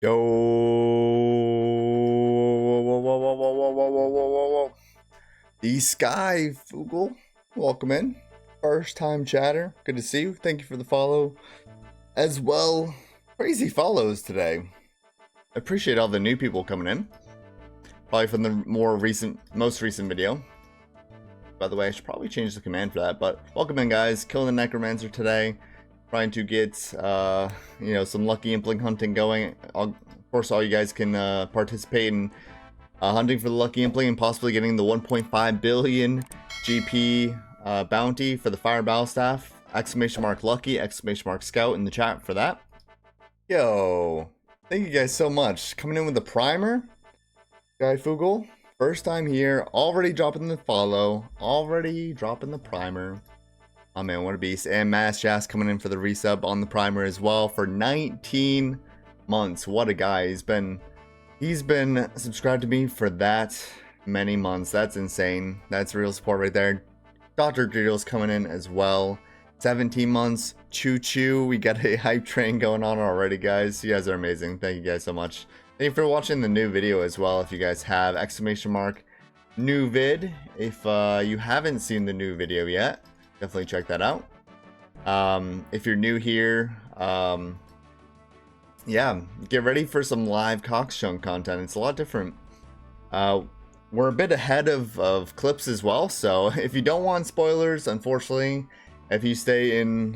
Yo, whoa, whoa, whoa, whoa, whoa, whoa, whoa, whoa, whoa, whoa. The Sky Fugel, welcome in. First time chatter, good to see you. Thank you for the follow as well. Crazy follows today. I appreciate all the new people coming in. Probably from the most recent video. By the way, I should probably change the command for that, but welcome in, guys. Killing the Necromancer today. Trying to get, some lucky impling hunting going. Of course, all you guys can participate in hunting for the lucky impling and possibly getting the 1.5 billion GP bounty for the fire battle staff. Exclamation mark lucky, exclamation mark scout in the chat for that. Yo, thank you guys so much. Coming in with the primer. Guy Fugel, first time here, already dropping the follow, already dropping the primer. Oh man, what a beast. And Mass Jazz coming in for the resub on the primer as well for 19 months. What a guy. He's been subscribed to me for that many months. That's insane. That's real support right there. Dr. Driddle's coming in as well. 17 months. Choo choo. We got a hype train going on already, guys. You guys are amazing. Thank you guys so much. Thank you for watching the new video as well. If you guys have exclamation mark new vid. If you haven't seen the new video yet, definitely check that out. If you're new here, yeah, get ready for some live Coxchunk content. It's a lot different. We're a bit ahead of clips as well, so if you don't want spoilers, unfortunately, if you stay in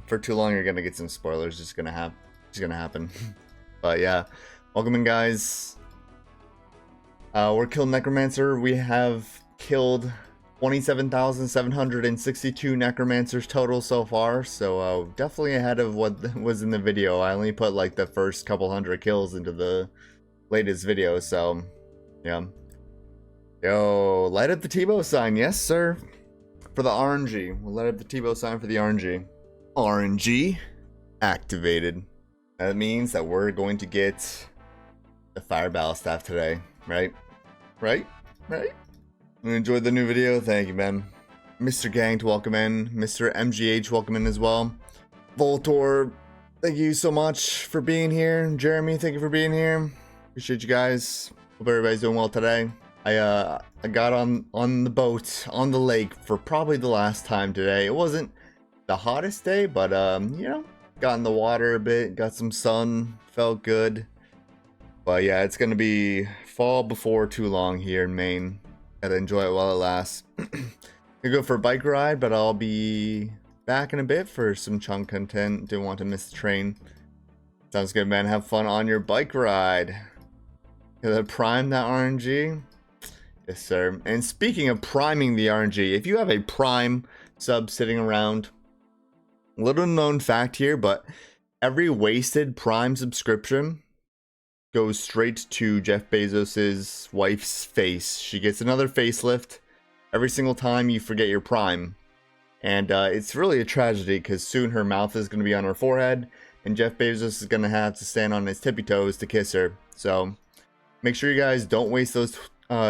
for too long, you're gonna get some spoilers. It's gonna happen. But yeah, welcome in, guys. We're killing Necromancer. We have killed 27,762 Necromancers total so far, so definitely ahead of what was in the video. I only put like the first couple hundred kills into the latest video, so yeah. Yo, light up the Tebow sign, yes sir. For the RNG, we'll light up the Tebow sign for the RNG. RNG activated. That means that we're going to get the fire battle staff today, right? Right? Enjoyed the new video. Thank you, man. Mr. Gang to welcome in. Mr. MGH welcome in as well. Voltor, thank you so much for being here. Jeremy, thank you for being here. Appreciate you guys. Hope everybody's doing well today. I got on the boat on the lake for probably the last time today. It wasn't the hottest day, but got in the water a bit, got some sun, felt good. But yeah, it's gonna be fall before too long here in Maine. Gotta enjoy it while it lasts. Gonna go for a bike ride, but I'll be back in a bit for some chunk content. Didn't want to miss the train. Sounds good, man. Have fun on your bike ride. Gonna prime that RNG. Yes, sir. And speaking of priming the RNG, if you have a prime sub sitting around, little known fact here, but every wasted prime subscription goes straight to Jeff Bezos's wife's face. She gets another facelift every single time you forget your prime. And it's really a tragedy because soon her mouth is going to be on her forehead and Jeff Bezos is going to have to stand on his tippy toes to kiss her. So make sure you guys don't waste those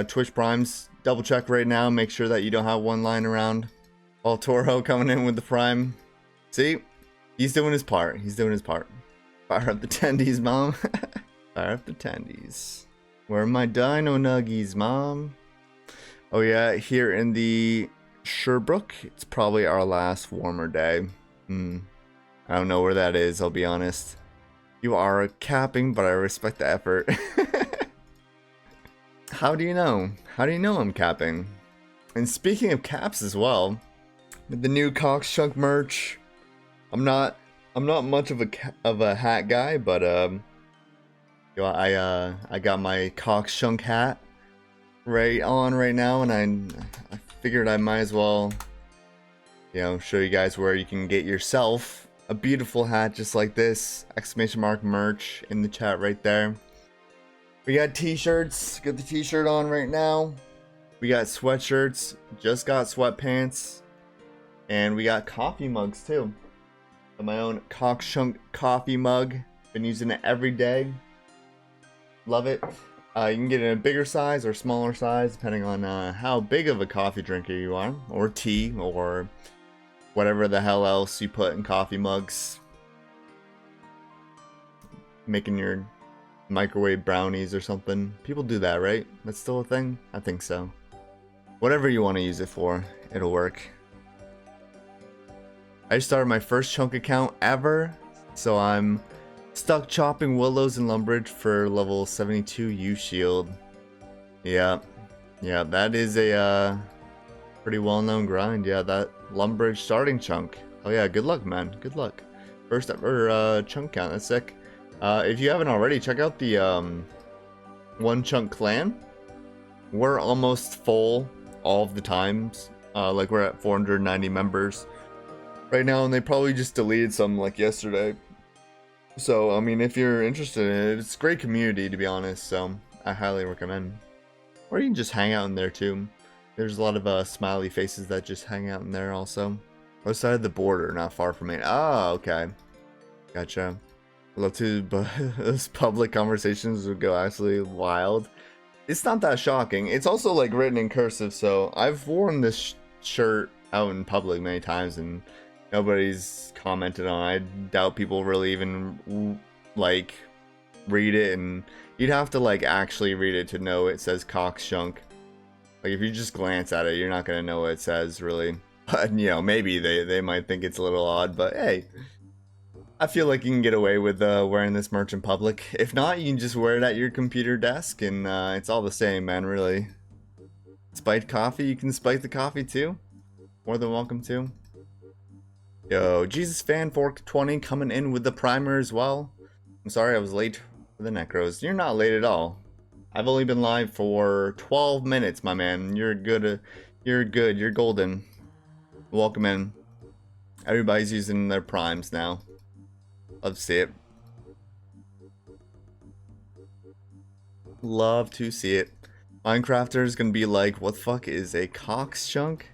Twitch primes. Double check right now. Make sure that you don't have one lying around. All Toro coming in with the prime. See? He's doing his part. Fire up the tendies, mom. Fire up the tendies. Where are my dino nuggies, mom? Oh yeah, here in the Sherbrooke, it's probably our last warmer day. I don't know where that is, I'll be honest. You are capping, but I respect the effort. How do you know? How do you know I'm capping? And speaking of caps as well, with the new Coxchunk merch, I'm not much of a hat guy, but I got my Coxchunk hat right now, and I figured I might as well, show you guys where you can get yourself a beautiful hat just like this. Exclamation mark merch in the chat right there. We got t-shirts. Got the t-shirt on right now. We got sweatshirts. Just got sweatpants, and we got coffee mugs too. Got my own Coxchunk coffee mug. Been using it every day. Love it. You can get it in a bigger size or smaller size depending on how big of a coffee drinker you are, or tea, or whatever the hell else you put in coffee mugs. Making your microwave brownies or something. People do that, right? That's still a thing? I think so. Whatever you want to use it for, it'll work. I started my first chunk account ever, so I'm stuck chopping willows in Lumbridge for level 72 U shield. Yeah, that is a pretty well-known grind. Yeah, that Lumbridge starting chunk. Oh yeah, good luck, man. Good luck. First ever chunk count. That's sick. If you haven't already, check out the One Chunk Clan. We're almost full all of the times. Like we're at 490 members right now, and they probably just deleted some like yesterday. So I mean, if you're interested in it, it's a great community to be honest. So I highly recommend. Or you can just hang out in there too. There's a lot of smiley faces that just hang out in there also. Other side of the border, not far from it. Ah, okay. Gotcha. Love to, but those public conversations would go absolutely wild. It's not that shocking. It's also like written in cursive, so I've worn this shirt out in public many times and nobody's commented on it. I doubt people really even like read it, and you'd have to like actually read it to know it says cock shunk. Like if you just glance at it, you're not gonna know what it says really. But you know, maybe they might think it's a little odd, but hey, I feel like you can get away with wearing this merch in public. If not, you can just wear it at your computer desk, and it's all the same, man, really. Spiked coffee, you can spike the coffee too. More than welcome to. Yo, Jesus Fan Fork 20 coming in with the primer as well. I'm sorry I was late for the Necros. You're not late at all. I've only been live for 12 minutes, my man. You're good. You're good. You're golden. Welcome in. Everybody's using their primes now. Love to see it. Love to see it. Minecrafter's gonna be like, what the fuck is a cox chunk?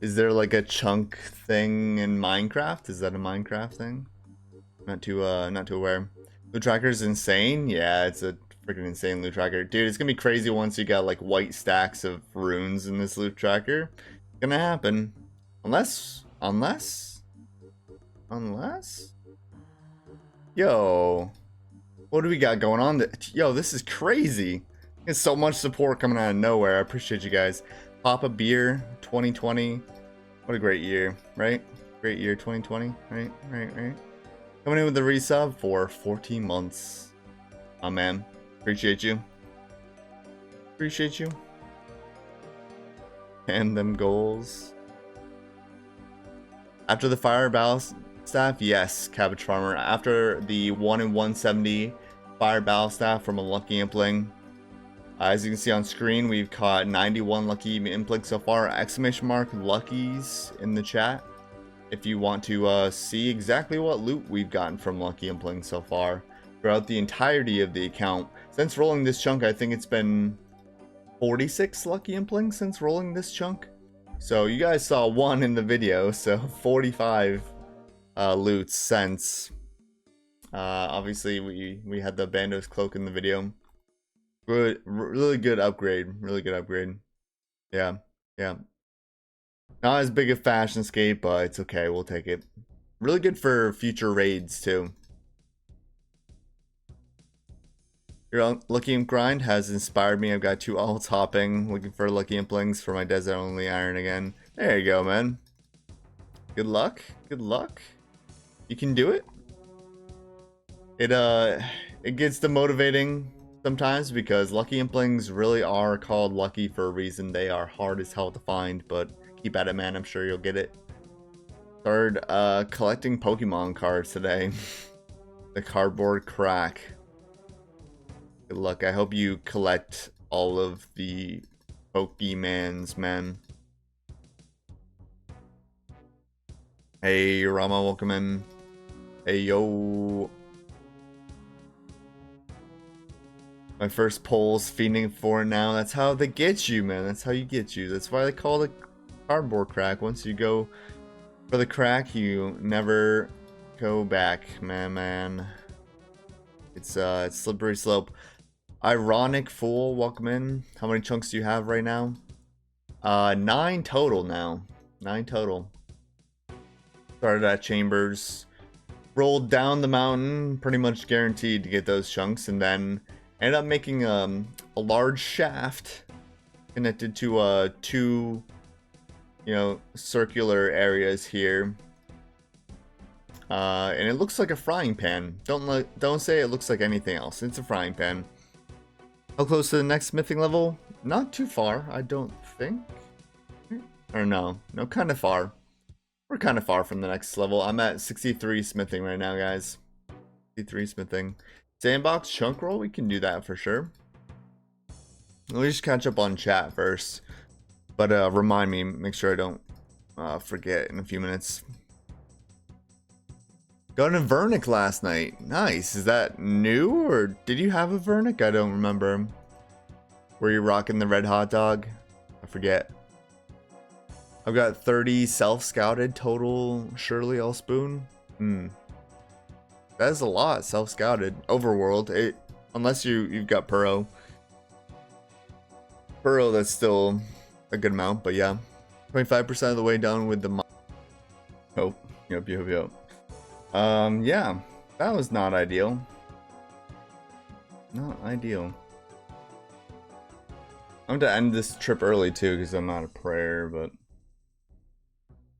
Is there like a chunk thing in Minecraft? Is that a Minecraft thing? Not too aware. Loot tracker's insane. Yeah, it's a freaking insane loot tracker. Dude, it's gonna be crazy once you got like white stacks of runes in this loot tracker. It's gonna happen. Unless? Yo. What do we got going on? Yo, this is crazy. There's so much support coming out of nowhere. I appreciate you guys. Papa Beer 2020. What a great year, right? Great year 2020, right? Coming in with the resub for 14 months. Oh man, appreciate you. Appreciate you. And them goals. After the fire ballast staff, yes, Cabbage Farmer. After the 1 in 170 fire ballast staff from a lucky impling. As you can see on screen, we've caught 91 lucky implings so far. Exclamation mark luckies in the chat if you want to see exactly what loot we've gotten from lucky implings so far throughout the entirety of the account. Since rolling this chunk, I think it's been 46 lucky implings since rolling this chunk. So you guys saw one in the video, so 45 loots since. Obviously we had the Bando's cloak in the video. Good, really good upgrade. Really good upgrade. Yeah. Not as big a fashion skate, but it's okay. We'll take it. Really good for future raids too. Your Lucky Imp grind has inspired me. I've got 2 alts hopping, looking for Lucky Implings for my Desert Only Iron again. There you go, man. Good luck. Good luck. You can do it. It gets demotivating sometimes because Lucky Implings really are called lucky for a reason. They are hard as hell to find, but keep at it, man. I'm sure you'll get it. Started collecting Pokemon cards today. The cardboard crack. Good luck. I hope you collect all of the Pokemans, man. Hey, Rama, welcome in. Hey, yo. My first poll's fiending for it now. That's how they get you, man. That's how you get you. That's why they call it cardboard crack. Once you go for the crack, you never go back, man. It's slippery slope. Ironic Fool, welcome in. How many chunks do you have right now? 9 total now. 9 total. Started at Chambers. rolled down the mountain, pretty much guaranteed to get those chunks, and then ended up making a large shaft connected to two, you know, circular areas here. And it looks like a frying pan. Don't say it looks like anything else. It's a frying pan. How close to the next smithing level? Not too far, I don't think. Or no, kind of far. We're kind of far from the next level. I'm at 63 smithing right now, guys. 63 smithing. Sandbox chunk roll, we can do that for sure. Let me just catch up on chat first. But remind me, make sure I don't forget in a few minutes. Got a Vernic last night. Nice. Is that new, or did you have a Vernic? I don't remember. Were you rocking the red hot dog? I forget. I've got 30 self-scouted total. Surely I'll spoon. That is a lot self-scouted. Overworld. Unless you've got Puro. Puro, that's still a good amount, but yeah. 25% of the way done with the oh, yep. Yeah, that was not ideal. Not ideal. I'm going to end this trip early too because I'm out of prayer, but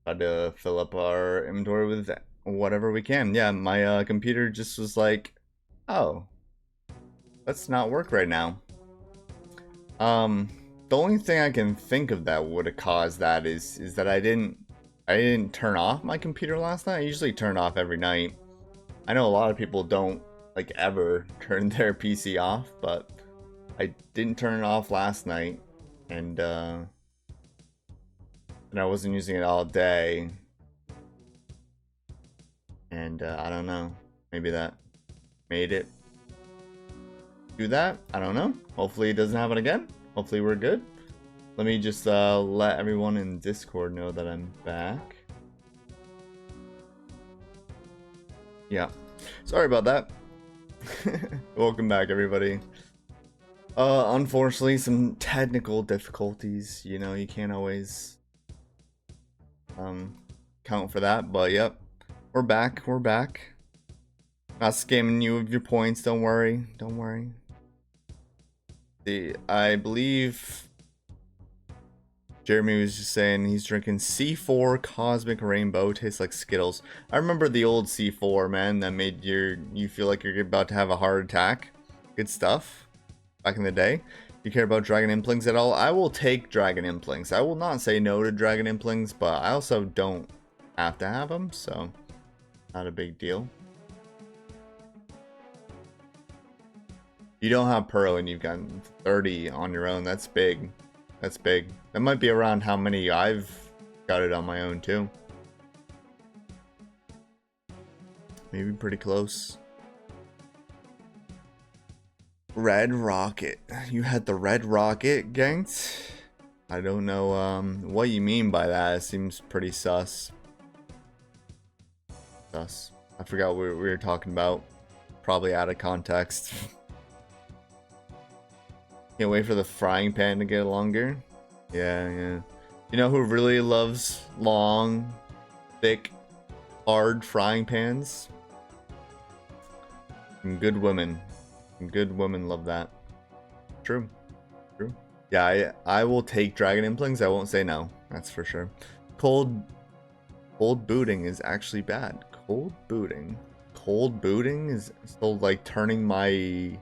had to fill up our inventory with whatever we can. Yeah, my computer just was like, oh, let's not work right now. The only thing I can think of that would have caused that is that I didn't turn off my computer last night. I usually turn it off every night. I know a lot of people don't like ever turn their PC off, but I didn't turn it off last night, and I wasn't using it all day. And I don't know, maybe that made it do that. I don't know. Hopefully it doesn't happen again. Hopefully we're good. Let me just let everyone in Discord know that I'm back. Yeah, sorry about that. Welcome back, everybody. Unfortunately, some technical difficulties. You know, you can't always count for that, but yep, we're back. Not scamming you of your points. Don't worry. I believe Jeremy was just saying he's drinking C4 Cosmic Rainbow. Tastes like Skittles. I remember the old C4, man, that made you feel like you're about to have a heart attack. Good stuff. Back in the day. You care about Dragon Implings at all? I will take Dragon Implings. I will not say no to Dragon Implings, but I also don't have to have them, so not a big deal. You don't have Pearl and you've gotten 30 on your own. That's big. That's big. That might be around how many I've got it on my own too. Maybe pretty close. Red Rocket. You had the Red Rocket ganked? I don't know what you mean by that. It seems pretty sus. Sus. I forgot what we were talking about. Probably out of context. Can't wait for the frying pan to get longer. Yeah. You know who really loves long, thick, hard frying pans? Some good women. Some good women love that. True. Yeah, I will take Dragon Implings. I won't say no. That's for sure. Cold booting is actually bad. Cold booting is still like turning my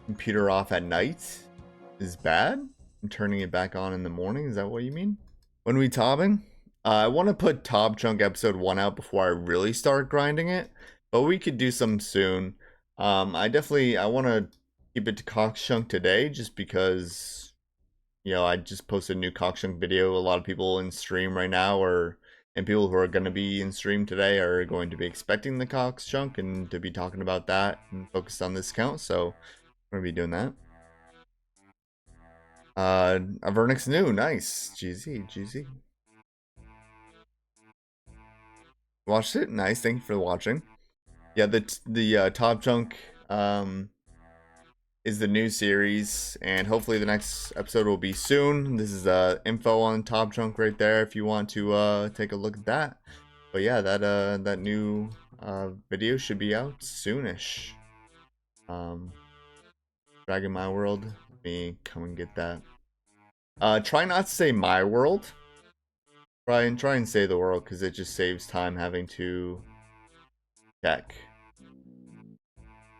computer off at night is bad, and turning it back on in the morning. Is that what you mean? When we tobbing? I want to put Top Chunk episode 1 out before I really start grinding it, but we could do some soon. I want to keep it to Cox Chunk today, just because, you know, I just posted a new Cox Chunk video. A lot of people in stream right now and people who are going to be in stream today are going to be expecting the Cox Chunk and to be talking about that and focused on this account, so we're gonna be doing that. Avernix new, nice. GZ. Watched it, nice. Thank you for watching. Yeah, the Top Chunk is the new series, and hopefully the next episode will be soon. This is info on Top Chunk right there if you want to take a look at that. But yeah, that new video should be out soonish. Dragon My World. Let me come and get that. Try not to say my world. Try and say the world, because it just saves time having to check.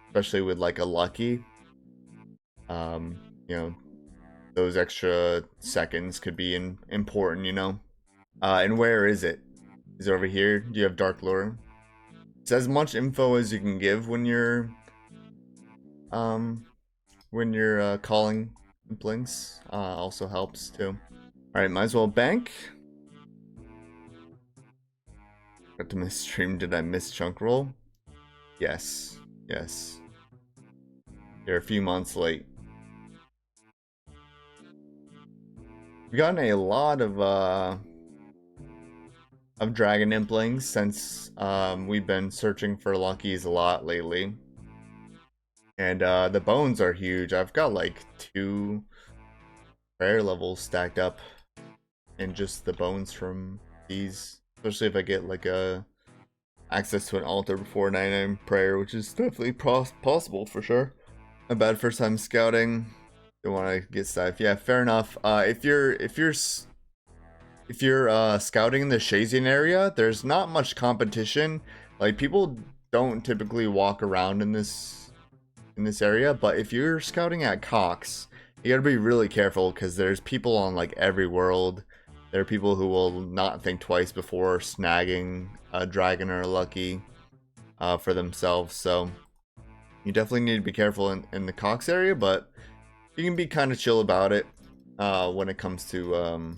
Especially with like a lucky. You know, those extra seconds could be important, you know. And where is it? Is it over here? Do you have Dark Lure? It's as much info as you can give when you're calling Implings. Also helps too. Alright, might as well bank. Got to miss stream. Did I miss chunk roll? Yes. Yes. You're a few months late. We've gotten a lot of dragon implings since we've been searching for luckies a lot lately. And the bones are huge. I've got like 2 prayer levels stacked up in just the bones from these. Especially if I get like access to an altar before 9 prayer, which is definitely possible for sure. A bad first time scouting. Don't want to get stuff. Yeah, fair enough. If you're scouting in the Shazian area, there's not much competition. Like, people don't typically walk around in this area, but if you're scouting at Cox, you gotta be really careful, because there's people on like every world. There are people who will not think twice before snagging a dragon or a lucky for themselves, so you definitely need to be careful in the Cox area, but you can be kind of chill about it when it comes to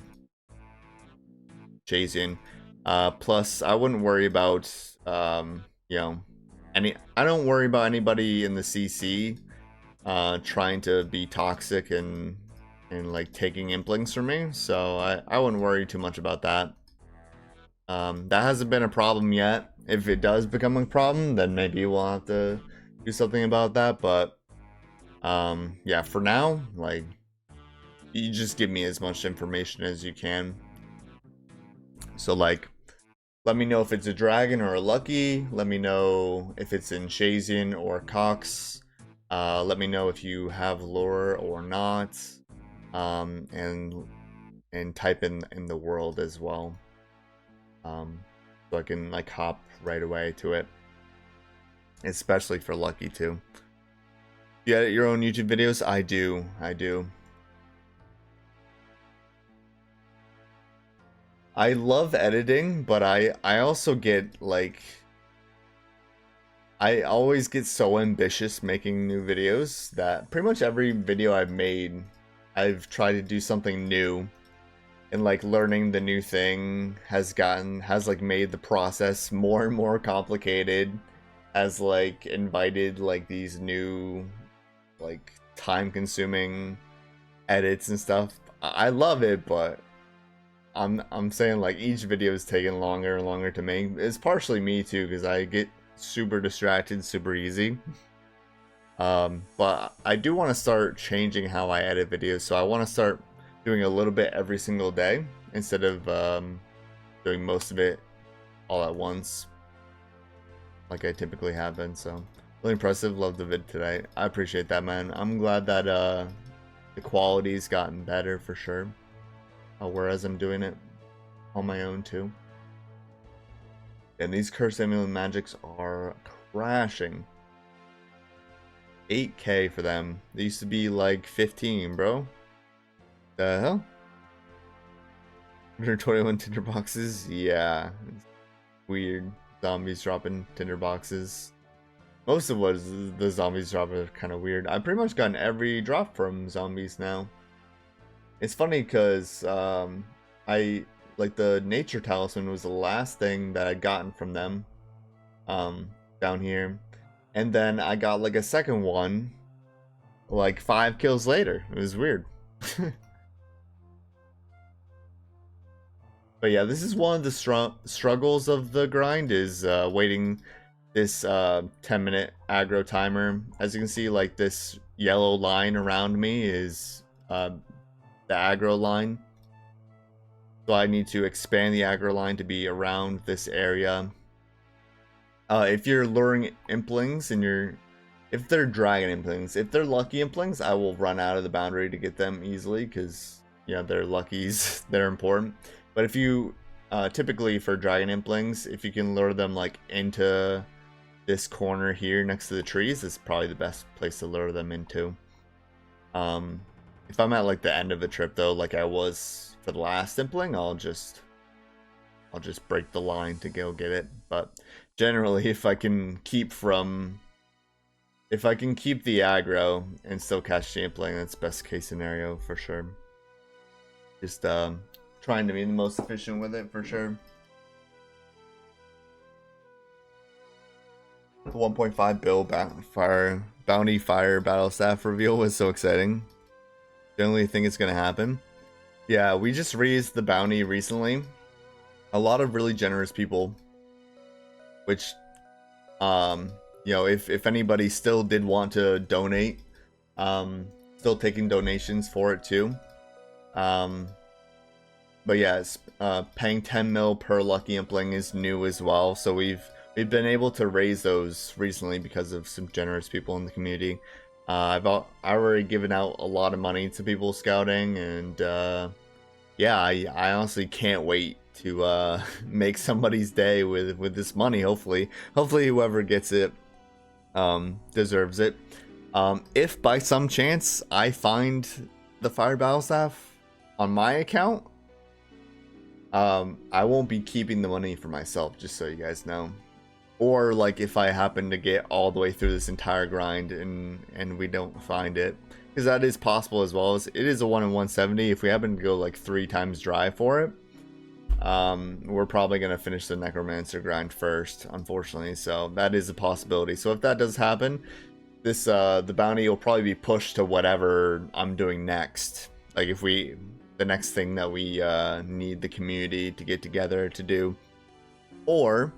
chasing. Plus, I wouldn't worry about, you know, I don't worry about anybody in the CC trying to be toxic and like taking implings from me, so I wouldn't worry too much about that. That hasn't been a problem yet. If it does become a problem, then maybe we'll have to do something about that, but yeah, for now, like, you just give me as much information as you can. So like, let me know if it's a dragon or a lucky. Let me know if it's in Shazian or Cox. Let me know if you have lore or not. And type in the world as well. So I can like hop right away to it. Especially for lucky too. You edit your own YouTube videos? I do. I love editing, but I also get like, I always get so ambitious making new videos that pretty much every video I've made, I've tried to do something new, and like learning the new thing has like made the process more and more complicated, has like invited like these new like time consuming edits and stuff. I love it, but I'm saying like each video is taking longer and longer to make. It's partially me too, because I get super distracted super easy. But I do want to start changing how I edit videos, so I want to start doing a little bit every single day instead of doing most of it all at once like I typically have been. So really impressive. Love the vid today. I appreciate that, man. I'm glad that the quality's gotten better for sure. Whereas I'm doing it on my own too. And these cursed amulet magics are crashing. 8K for them. They used to be like 15, bro. The hell? 121 tinder boxes? Yeah. It's weird. Zombies dropping tinder boxes. Most of what the zombies drop are kind of weird. I've pretty much gotten every drop from zombies now. It's funny because I like the nature talisman was the last thing that I'd gotten from them down here, and then I got like a second one like 5 kills later. It was weird. But yeah, this is one of the struggles of the grind, is waiting this 10-minute aggro timer. As you can see, like this yellow line around me is the aggro line. So I need to expand the aggro line to be around this area. If you're luring implings and if they're dragon implings, if they're lucky implings, I will run out of the boundary to get them easily because, yeah, they're luckies, they're important. But if you, typically for dragon implings, if you can lure them like into this corner here next to the trees, is probably the best place to lure them into. If I'm at like the end of the trip though, like I was for the last impling, I'll just break the line to go get it. But generally, if I can keep the aggro and still catch the impling, that's best case scenario for sure. Just trying to be the most efficient with it for sure. The 1.5 bill bounty fire battle staff reveal was so exciting. Generally think it's gonna happen. Yeah, we just raised the bounty recently. A lot of really generous people, which you know, if anybody still did want to donate, still taking donations for it too. But yeah, it's, paying 10 mil per lucky impling is new as well, so we've been able to raise those recently because of some generous people in the community. I've already given out a lot of money to people scouting, and yeah, I honestly can't wait to make somebody's day with this money. Hopefully whoever gets it deserves it. If by some chance I find the fire battle staff on my account, I won't be keeping the money for myself, just so you guys know. Or like if I happen to get all the way through this entire grind and we don't find it, because that is possible as well. As it is a 1 in 170. If we happen to go like 3 times dry for it, we're probably gonna finish the Necromancer grind first, unfortunately. So that is a possibility. So if that does happen, this the bounty will probably be pushed to whatever I'm doing next. Like if the next thing that we need the community to get together to do, or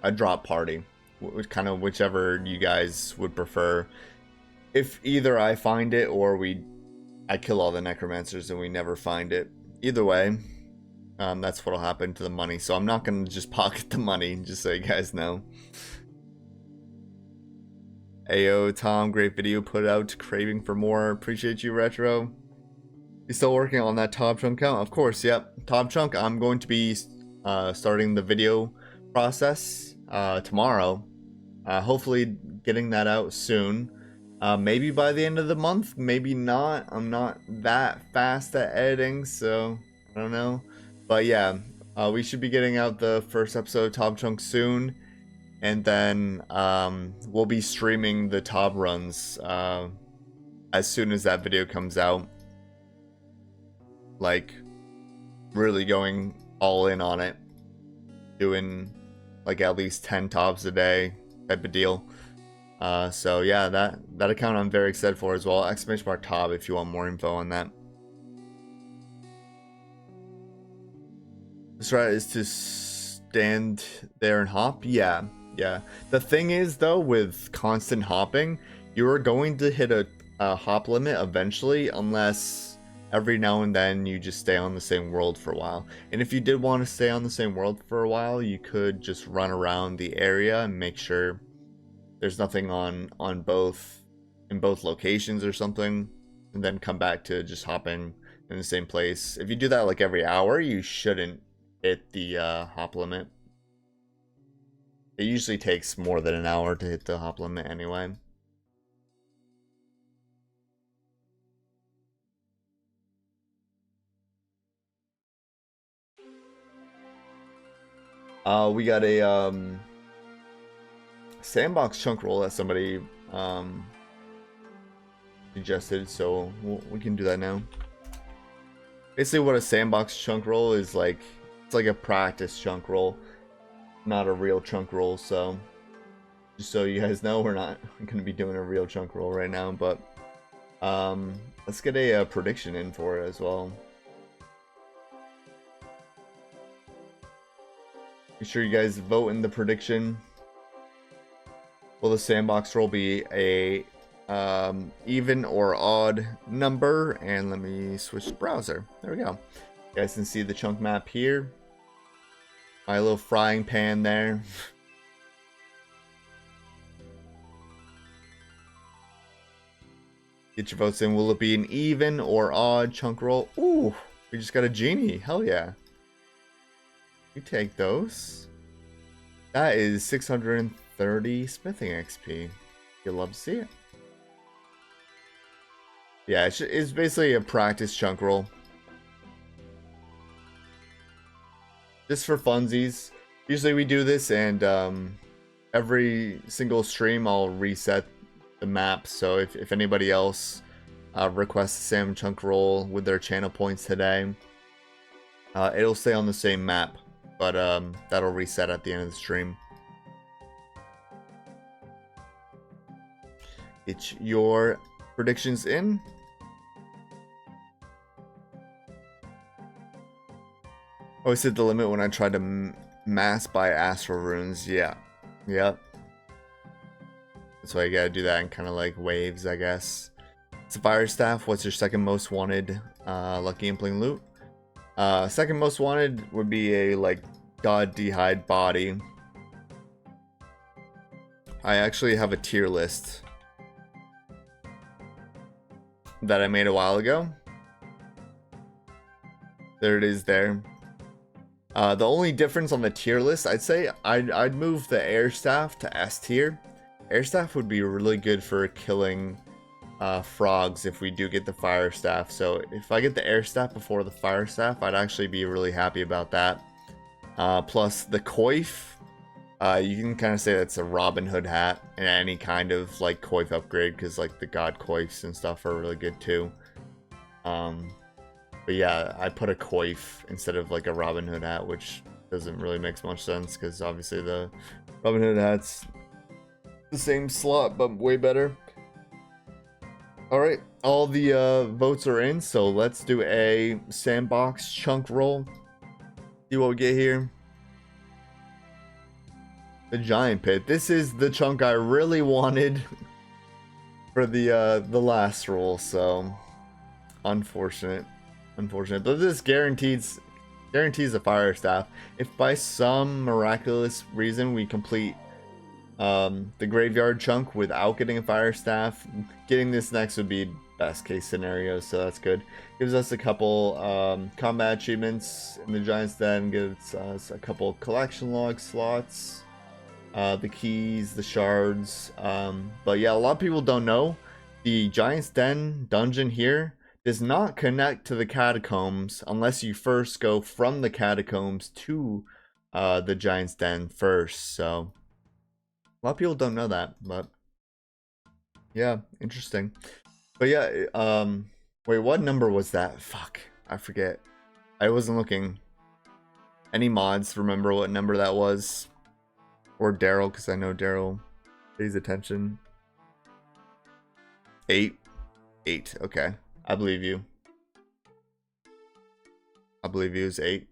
a drop party, kind of whichever you guys would prefer. If either I find it or I kill all the necromancers and we never find it, either way, that's what'll happen to the money. So I'm not gonna just pocket the money, just so you guys know. Ayo, Tom, great video put out. Craving for more. Appreciate you, Retro. You still working on that top chunk count? Of course, yep. Top chunk, I'm going to be starting the video process tomorrow. Hopefully getting that out soon. Maybe by the end of the month, maybe not. I'm not that fast at editing, so I don't know. But yeah, we should be getting out the first episode of Top Chunk soon. And then we'll be streaming the Top runs as soon as that video comes out. Like, really going all in on it. Doing like at least 10 tops a day type of deal. So yeah, that account I'm very excited for as well. !top if you want more info on that. The strat is to stand there and hop. Yeah. The thing is though, with constant hopping, you are going to hit a hop limit eventually, unless every now and then you just stay on the same world for a while. And if you did want to stay on the same world for a while, you could just run around the area and make sure there's nothing in both locations or something, and then come back to just hopping in the same place. If you do that like every hour, you shouldn't hit the hop limit. It usually takes more than an hour to hit the hop limit anyway. We got a sandbox chunk roll that somebody suggested, so we can do that now. Basically what a sandbox chunk roll is like, it's like a practice chunk roll, not a real chunk roll. So just so you guys know, we're not going to be doing a real chunk roll right now, but let's get a prediction in for it as well. Make sure you guys vote in the prediction. Will the sandbox roll be a even or odd number? And let me switch to browser. There we go. You guys can see the chunk map here. My little frying pan there. Get your votes in. Will it be an even or odd chunk roll? Ooh, we just got a genie. Hell yeah. We take those. That is 630 smithing XP. You'll love to see it. Yeah, it's basically a practice chunk roll. Just for funsies. Usually we do this, and every single stream I'll reset the map. So if anybody else requests the same chunk roll with their channel points today, it'll stay on the same map, but that'll reset at the end of the stream. Get your predictions in. Always hit the limit when I tried to mass buy astral runes. Yeah. Yep. That's why you gotta do that in kind of like waves, I guess. It's a fire staff. What's your second most wanted lucky impling loot? Second most wanted would be a like god d'hide body. I actually have a tier list that I made a while ago. There it is there. The only difference on the tier list, I'd say I'd move the air staff to S tier. Air staff would be really good for killing frogs if we do get the fire staff. So if I get the air staff before the fire staff, I'd actually be really happy about that. Plus the coif, you can kind of say that's a Robin Hood hat in any kind of like coif upgrade, because like the god coifs and stuff are really good too. But yeah, I put a coif instead of like a Robin Hood hat, which doesn't really make much sense because obviously the Robin Hood hat's the same slot but way better. Alright, all the votes are in, so let's do a sandbox chunk roll. See what we get here. The giant pit. This is the chunk I really wanted for the last roll, so unfortunate. But this guarantees a fire staff. If by some miraculous reason we complete the graveyard chunk without getting a fire staff, getting this next would be best case scenario, so that's good. Gives us a couple combat achievements in the Giant's Den, gives us a couple collection log slots, the keys, the shards, but yeah, a lot of people don't know the Giant's Den dungeon here does not connect to the catacombs unless you first go from the catacombs to the Giant's Den first. So a lot of people don't know that, but yeah, interesting. But yeah, wait, what number was that? Fuck, I forget. I wasn't looking. Any mods remember what number that was? Or Daryl, because I know Daryl pays attention. 8. Okay. I believe you. I believe you is 8.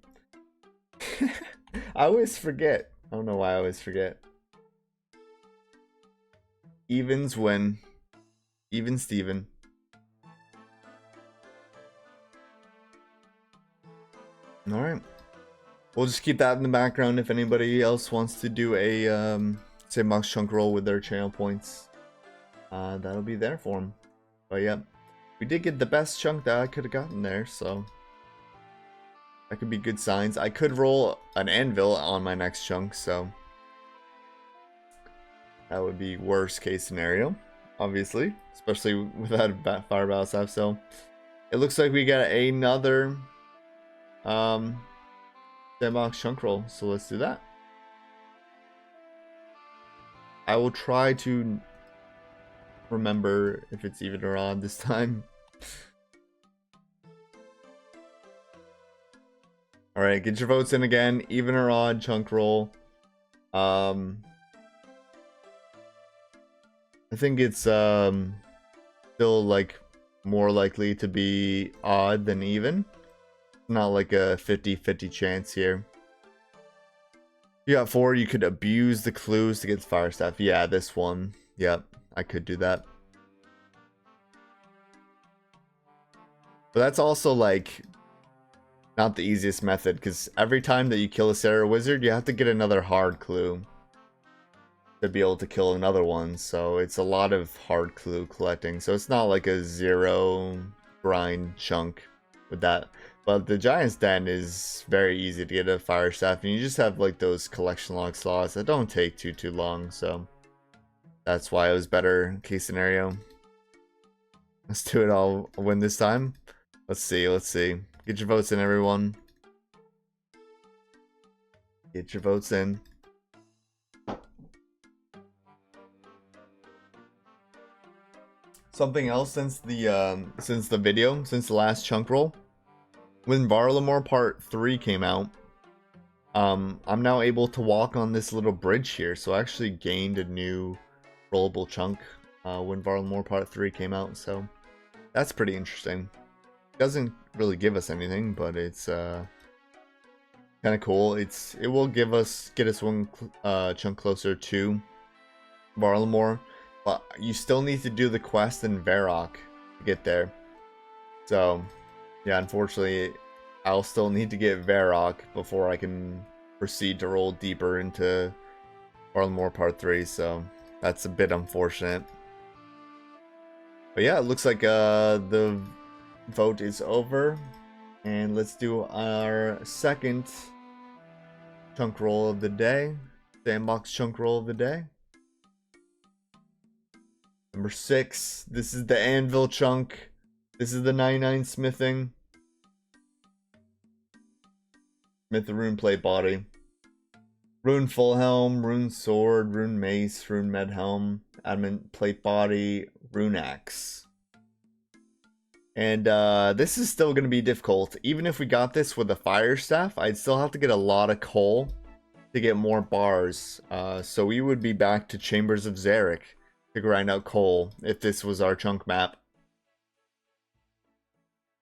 I always forget. I don't know why I always forget. Evens win. Even Steven. Alright. We'll just keep that in the background if anybody else wants to do a sandbox chunk roll with their channel points. That'll be there for them. But yeah. We did get the best chunk that I could have gotten there, so that could be good signs. I could roll an anvil on my next chunk, so that would be worst case scenario, obviously, especially without a fire battle staff. So it looks like we got another sandbox chunk roll, so let's do that. I will try to remember if it's even or odd this time. Alright, get your votes in again. Even or odd chunk roll. I think it's still like more likely to be odd than even. Not like a 50-50 chance here. You got 4, you could abuse the clues to get the fire staff. Yeah, this one. Yep, I could do that. But that's also like not the easiest method, because every time that you kill a Sarah Wizard, you have to get another hard clue to be able to kill another one. So it's a lot of hard clue collecting. So it's not like a 0 grind chunk with that. But the Giant's Den is very easy to get a Fire Staff, and you just have like those collection log slots that don't take too long. So that's why it was better case scenario. Let's do it all. Win this time. Let's see. Get your votes in, everyone. Get your votes in. Something else since the last chunk roll, when Varlamore Part 3 came out, I'm now able to walk on this little bridge here, so I actually gained a new rollable chunk when Varlamore Part 3 came out, so that's pretty interesting. Doesn't really give us anything, but it's kind of cool. It will get us one chunk closer to Varlamore. But you still need to do the quest in Varrock to get there. So, yeah, unfortunately, I'll still need to get Varrock before I can proceed to roll deeper into Varlamore Part 3. So, that's a bit unfortunate. But yeah, it looks like the vote is over. And let's do our second chunk roll of the day. Sandbox chunk roll of the day. Number 6, this is the Anvil chunk. This is the 99 smithing. Smith the rune plate body. Rune full helm, rune sword, rune mace, rune med helm, adamant plate body, rune axe. And this is still going to be difficult. Even if we got this with a fire staff, I'd still have to get a lot of coal to get more bars. So we would be back to Chambers of Zarek to grind out coal if this was our chunk map.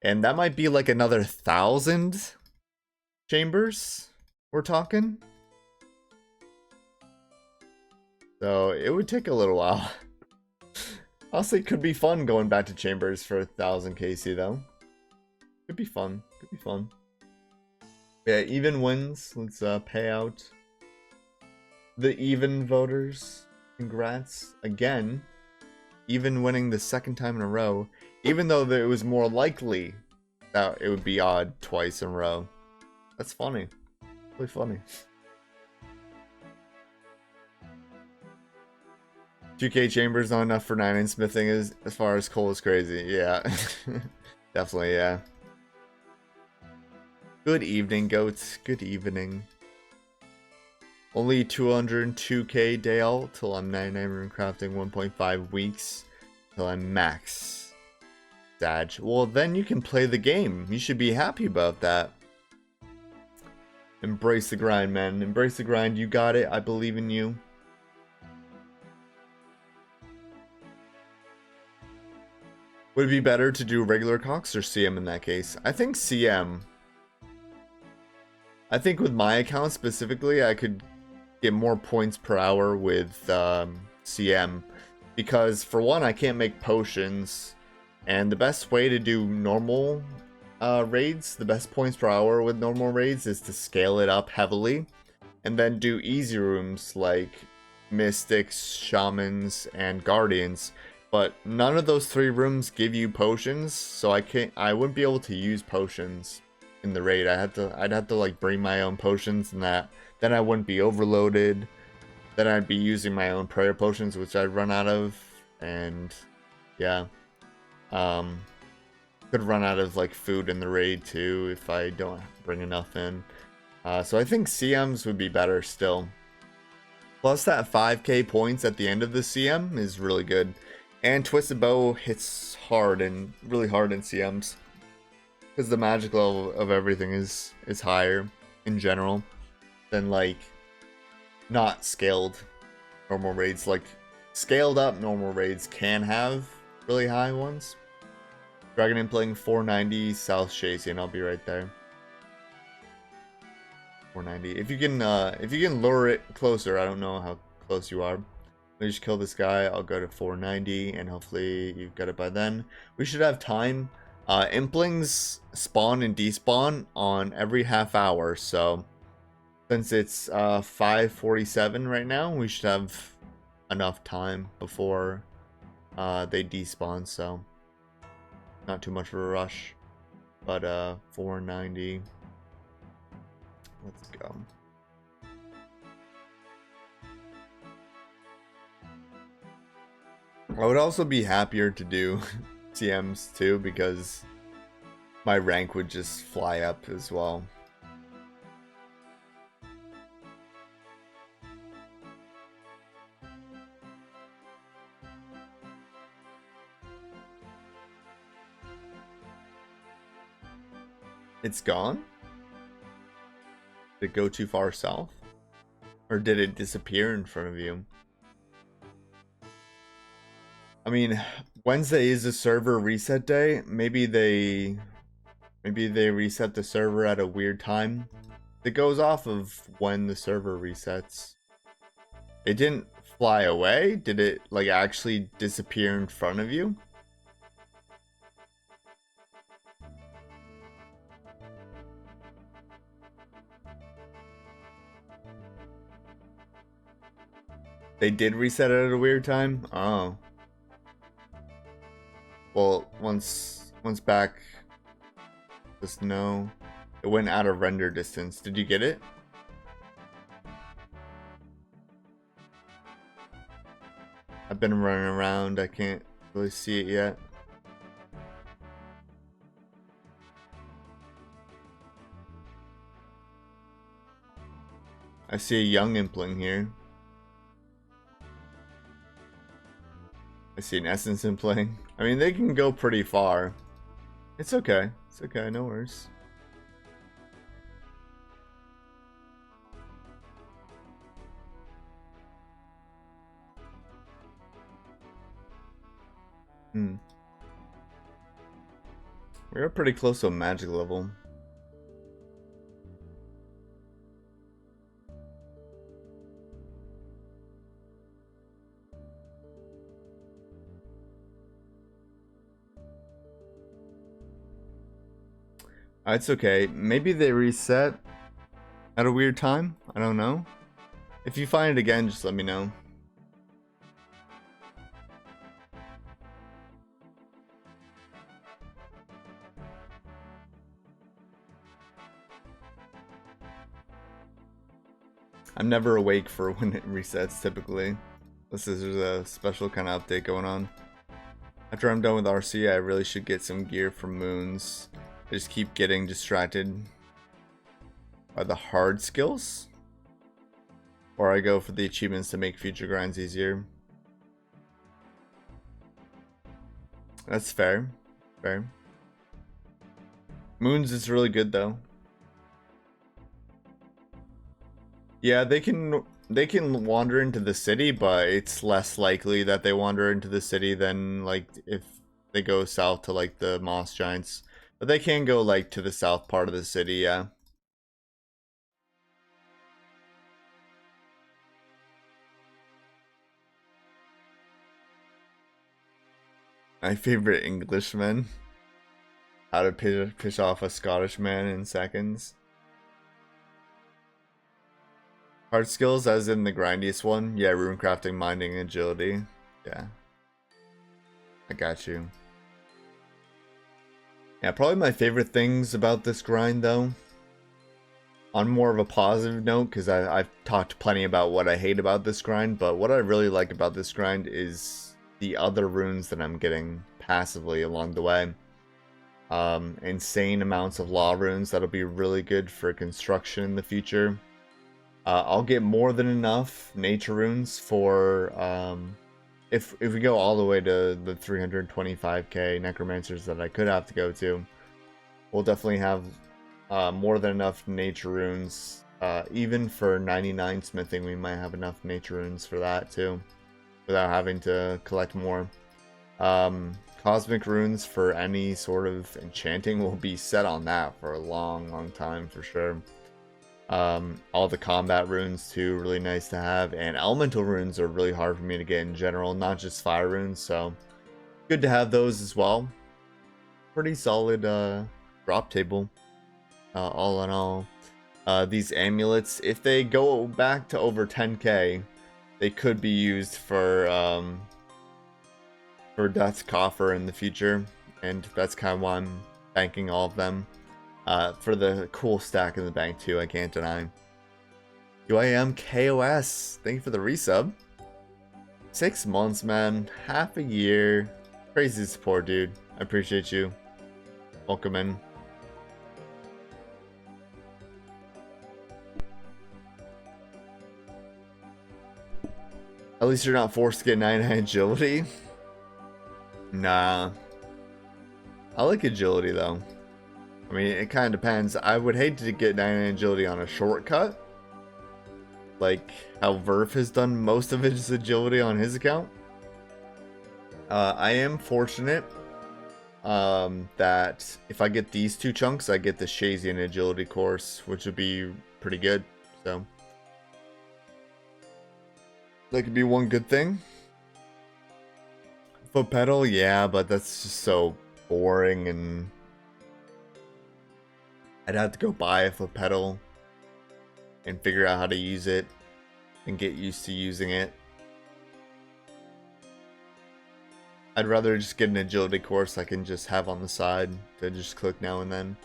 And that might be like another 1,000 chambers we're talking. So it would take a little while. Honestly, it could be fun going back to chambers for 1,000 KC though. Could be fun. Could be fun. Yeah, even wins. Let's pay out the even voters. Congrats again, even winning the second time in a row, even though it was more likely that it would be odd twice in a row. That's funny. Really funny. 2K chambers not enough for 9 smithing as far as coal is crazy. Yeah. Definitely, yeah. Good evening, goats. Good evening. Only 202k Dale till I'm 99 rune crafting, 1.5 weeks till I'm max. Sag. Well, then you can play the game. You should be happy about that. Embrace the grind, man. Embrace the grind. You got it. I believe in you. Would it be better to do regular Cox or CM in that case? I think CM. I think with my account specifically, I could get more points per hour with CM, because for one, I can't make potions, and the best way to do normal raids, the best points per hour with normal raids is to scale it up heavily and then do easy rooms like mystics, shamans, and guardians. But none of those 3 rooms give you potions, so I wouldn't be able to use potions in the raid. I'd have to like bring my own potions, and then I wouldn't be overloaded. Then I'd be using my own prayer potions, which I'd run out of, and yeah, could run out of like food in the raid too if I don't bring enough in. So I think CMs would be better still. Plus that 5k points at the end of the CM is really good, and Twisted Bow hits hard and really hard in CMs. Because the magic level of everything is higher in general than like not scaled normal raids. Like scaled up normal raids can have really high ones. Dragon in playing 490 South Shazian. I'll be right there. 490. If you can lure it closer, I don't know how close you are. Let me just kill this guy. I'll go to 490, and hopefully you've got it by then. We should have time Implings spawn and despawn on every half hour, so since it's 5:47 right now, we should have enough time before they despawn, so not too much of a rush. But 490. Let's go. I would also be happier to do TMs too, because my rank would just fly up as well. It's gone? Did it go too far south? Or did it disappear in front of you? I mean, Wednesday is a server reset day. Maybe they reset the server at a weird time. It goes off of when the server resets. It didn't fly away? Did it like actually disappear in front of you? They did reset it at a weird time? Oh. Well, once back, just know it went out of render distance. Did you get it? I've been running around. I can't really see it yet. I see a young impling here. I see an essence impling. I mean, they can go pretty far. It's okay. It's okay. No worries. We're pretty close to a magic level. It's okay. Maybe they reset at a weird time. I don't know. If you find it again, just let me know. I'm never awake for when it resets, typically. This is a special kind of update going on. After I'm done with RC, I really should get some gear from Moons. I just keep getting distracted by the hard skills. Or I go for the achievements to make future grinds easier. That's fair. Fair. Moons is really good though. Yeah, they can wander into the city, but it's less likely that they wander into the city than like if they go south to like the Moss Giants. But they can go like to the south part of the city, yeah. My favorite Englishman. How to piss off a Scottish man in seconds. Hard skills as in the grindiest one? Yeah, runecrafting, minding, agility. Yeah. I got you. Yeah, probably my favorite things about this grind though, on more of a positive note, because I've talked plenty about what I hate about this grind, but what I really like about this grind is the other runes that I'm getting passively along the way. Insane amounts of law runes that'll be really good for construction in the future. I'll get more than enough nature runes for if we go all the way to the 325k necromancers that I could have to go to, we'll definitely have more than enough nature runes. Even for 99 smithing, we might have enough nature runes for that too, without having to collect more. Cosmic runes for any sort of enchanting will be set on that for a long time for sure. All the combat runes too, really nice to have, and elemental runes are really hard for me to get in general, not just fire runes, so good to have those as well. pretty solid drop table, all in all. These amulets, if they go back to over 10k, they could be used for Death's Coffer in the future, and that's kind of why I'm banking all of them. For the cool stack in the bank too, I can't deny. UIM KOS, thank you for the resub. 6 months, man, half a year. Crazy support, dude. I appreciate you. Welcome in. At least you're not forced to get 99 agility. Nah. I like agility though. I mean, it kind of depends. I would hate to get 99 agility on a shortcut, like how Verf has done most of his agility on his account. I am fortunate that if I get these 2 chunks, I get the Shazian agility course, which would be pretty good. So that could be one good thing. Foot pedal, yeah, but that's just so boring, and I'd have to go buy a foot pedal and figure out how to use it and get used to using it. I'd rather just get an agility course I can just have on the side to just click now and then.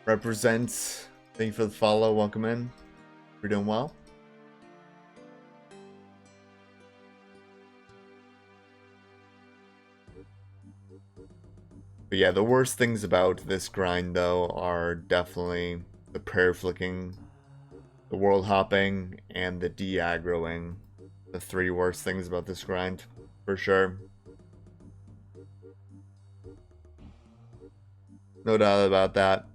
Represents, thank you for the follow, welcome in. We're doing well. But yeah, the worst things about this grind though are definitely the prayer flicking, the world hopping, and the de-aggroing. The 3 worst things about this grind, for sure. No doubt about that.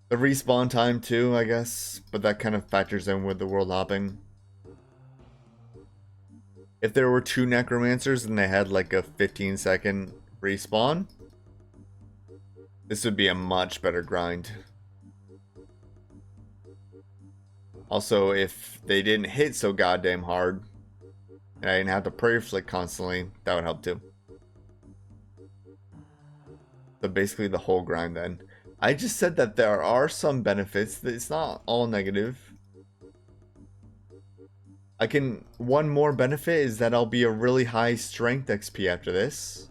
The respawn time too, I guess, but that kind of factors in with the world hopping. If there were 2 Necromancers and they had like a 15-second respawn, this would be a much better grind. Also, if they didn't hit so goddamn hard, and I didn't have to prayer flick constantly, that would help too. So basically the whole grind then. I just said that there are some benefits, that it's not all negative. One more benefit is that I'll be a really high strength XP after this.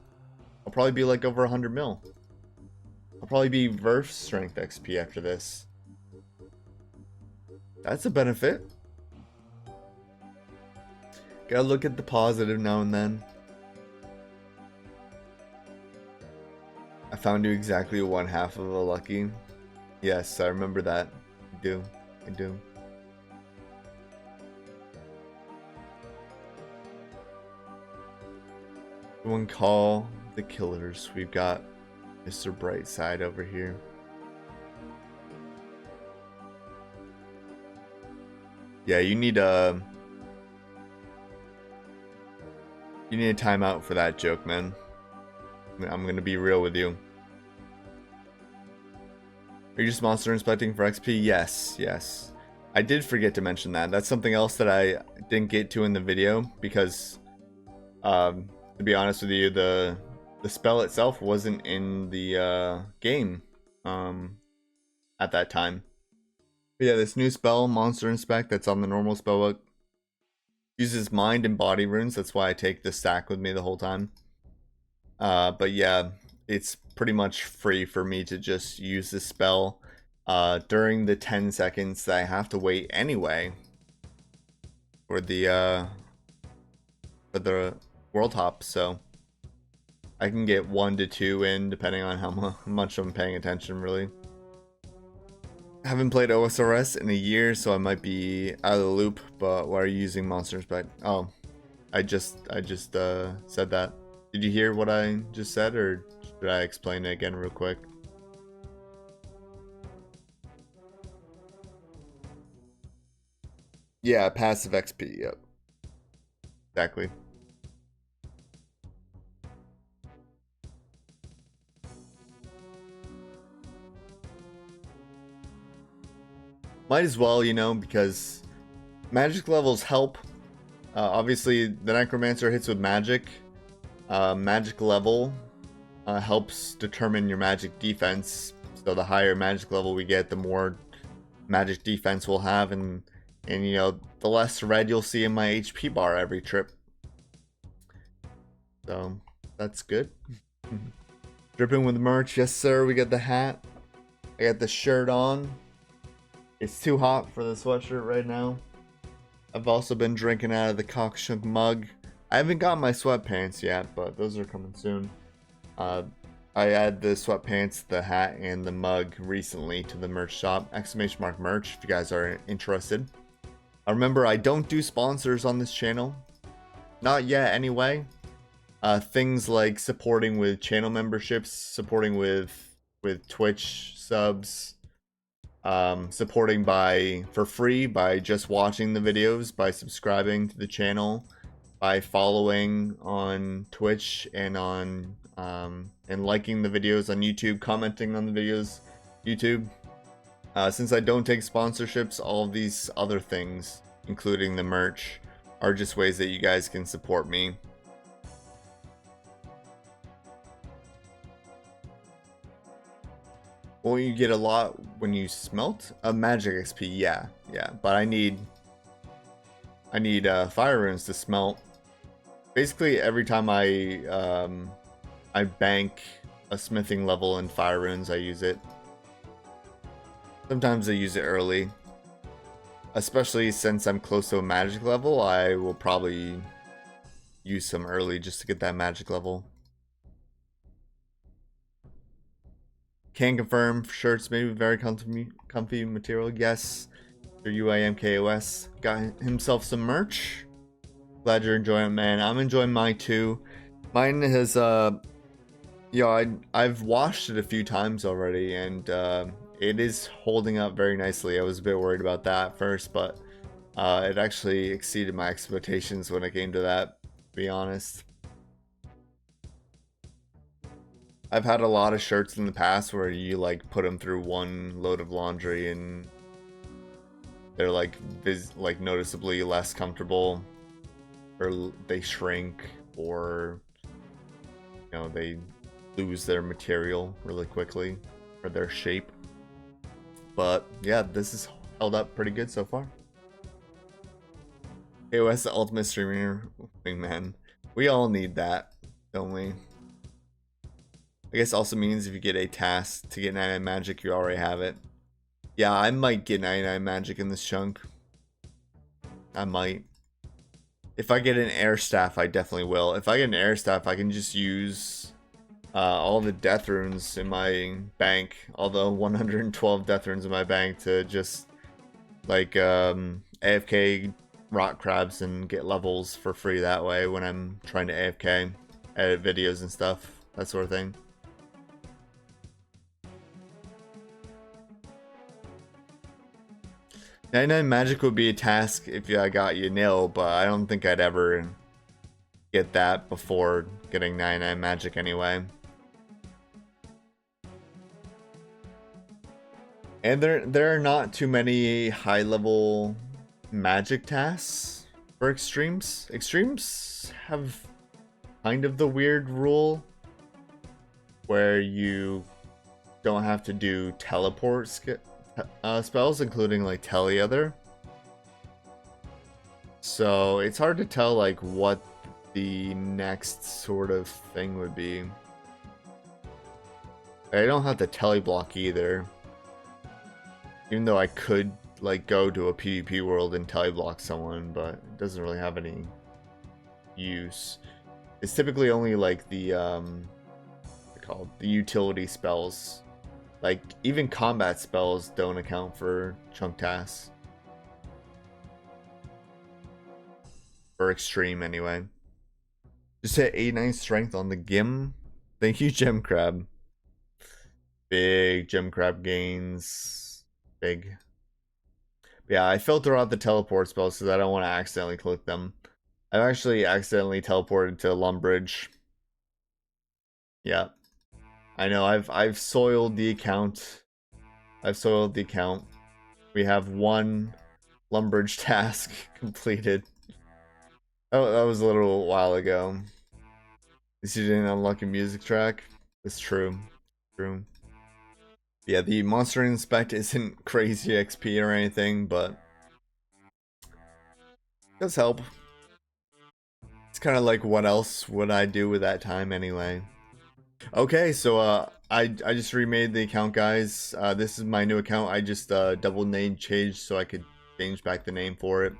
I'll probably be like over 100 mil. I'll probably be Verf strength XP after this. That's a benefit. Gotta look at the positive now and then. I found you exactly 1/2 of a lucky. Yes, I remember that. I do. I do. Everyone call the killers. We've got Mr. Brightside over here. Yeah, you need a timeout for that joke, man. I'm gonna be real with you. Are you just monster inspecting for XP? Yes, yes. I did forget to mention that. That's something else that I didn't get to in the video because, to be honest with you, the spell itself wasn't in the game at that time. But yeah, this new spell, Monster Inspect, that's on the normal spellbook, uses mind and body runes. That's why I take the stack with me the whole time. But yeah, it's pretty much free for me to just use this spell during the 10 seconds that I have to wait anyway for the world hop. So I can get 1 to 2 in depending on how much I'm paying attention, really. I haven't played OSRS in a year, so I might be out of the loop, but why are you using Monster Inspect? Oh, I just said that. Did you hear what I just said, or should I explain it again real quick? Yeah, passive XP, yep. Exactly. Might as well, you know, because magic levels help. Obviously, the Necromancer hits with magic. Magic level helps determine your magic defense. So the higher magic level we get, the more magic defense we'll have, and you know, the less red you'll see in my HP bar every trip. So that's good. Dripping with merch, yes sir. We got the hat. I got the shirt on. It's too hot for the sweatshirt right now. I've also been drinking out of the Cockshunk mug. I haven't got my sweatpants yet, but those are coming soon. I added the sweatpants, the hat, and the mug recently to the merch shop. !merch if you guys are interested. Remember, I don't do sponsors on this channel. Not yet, anyway. Things like supporting with channel memberships, supporting with Twitch subs, supporting for free by just watching the videos, by subscribing to the channel, by following on Twitch and on and liking the videos on YouTube, commenting on the videos YouTube. Since I don't take sponsorships, all of these other things, including the merch, are just ways that you guys can support me. Well, you get a lot when you smelt a magic XP, yeah, but I need fire runes to smelt. Basically, every time I bank a smithing level in fire runes, I use it. Sometimes I use it early, especially since I'm close to a magic level. I will probably use some early just to get that magic level. Can confirm shirts made with very comfy material. Yes, your UIMKOS got himself some merch. Glad you're enjoying it, man. I'm enjoying mine too. Mine has I've washed it a few times already, and it is holding up very nicely. I was a bit worried about that at first, but it actually exceeded my expectations when it came to that, to be honest. I've had a lot of shirts in the past where you like put them through one load of laundry and they're like noticeably less comfortable, or they shrink, or you know, they lose their material really quickly, or their shape. But yeah, this has held up pretty good so far. AOS the ultimate streamer wingman. We all need that, don't we? I guess also means if you get a task to get 99 magic, you already have it. Yeah, I might get 99 magic in this chunk. I might. If I get an air staff, I definitely will. If I get an air staff, I can just use all the death runes in my bank, all the 112 death runes in my bank, to just like AFK rock crabs and get levels for free that way when I'm trying to AFK, edit videos and stuff, that sort of thing. 99 magic would be a task if I got you nil, but I don't think I'd ever get that before getting 99 magic anyway. And there are not too many high level magic tasks for extremes. Extremes have kind of the weird rule where you don't have to do teleport spells, including like Teleother. So it's hard to tell like what the next sort of thing would be. I don't have the teleblock either, even though I could like go to a PvP world and teleblock someone, but it doesn't really have any use. It's typically only like the what's it called, the utility spells. Like, even combat spells don't account for chunk tasks. For extreme, anyway. Just hit 89 strength on the Gim. Thank you, Gem Crab. Big Gem Crab gains. Big. But yeah, I filter out the teleport spells because I don't want to accidentally click them. I've actually accidentally teleported to Lumbridge. Yeah. I know, I've soiled the account. We have one Lumbridge task completed. Oh, that was a little while ago. You didn't unlock a music track. It's true. True. Yeah, the Monster Inspect isn't crazy XP or anything, but it does help. It's kind of like, what else would I do with that time anyway? Okay, so I just remade the account, guys. This is my new account. I just double name changed so I could change back the name for it.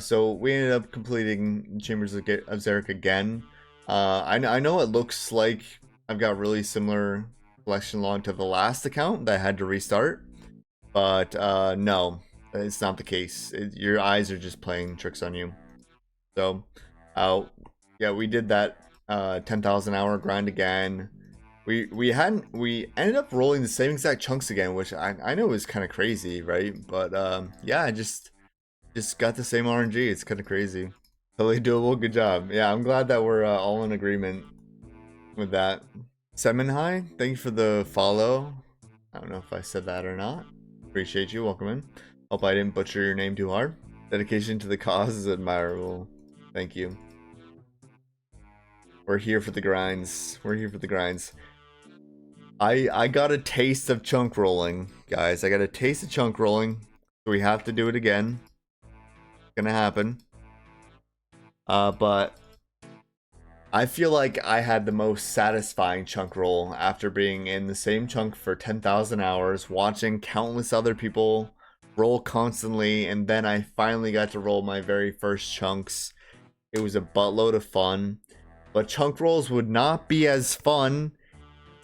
So we ended up completing Chambers of Xeric again. I know it looks like I've got really similar collection log to the last account that I had to restart, but no, it's not the case. Your eyes are just playing tricks on you. So, yeah, we did that 10,000 hour grind again. We ended up rolling the same exact chunks again, which I know is kind of crazy, right? But yeah, I just got the same RNG. It's kind of crazy. Totally doable. Good job. Yeah, I'm glad that we're all in agreement with that. Semenhai, thank you for the follow. I don't know if I said that or not. Appreciate you. Welcome in. Hope I didn't butcher your name too hard. Dedication to the cause is admirable. Thank you. We're here for the grinds. We're here for the grinds. I got a taste of chunk rolling, guys. I got a taste of chunk rolling. So we have to do it again. It's gonna happen. But I feel like I had the most satisfying chunk roll after being in the same chunk for 10,000 hours, watching countless other people roll constantly, and then I finally got to roll my very first chunks. It was a buttload of fun, but chunk rolls would not be as fun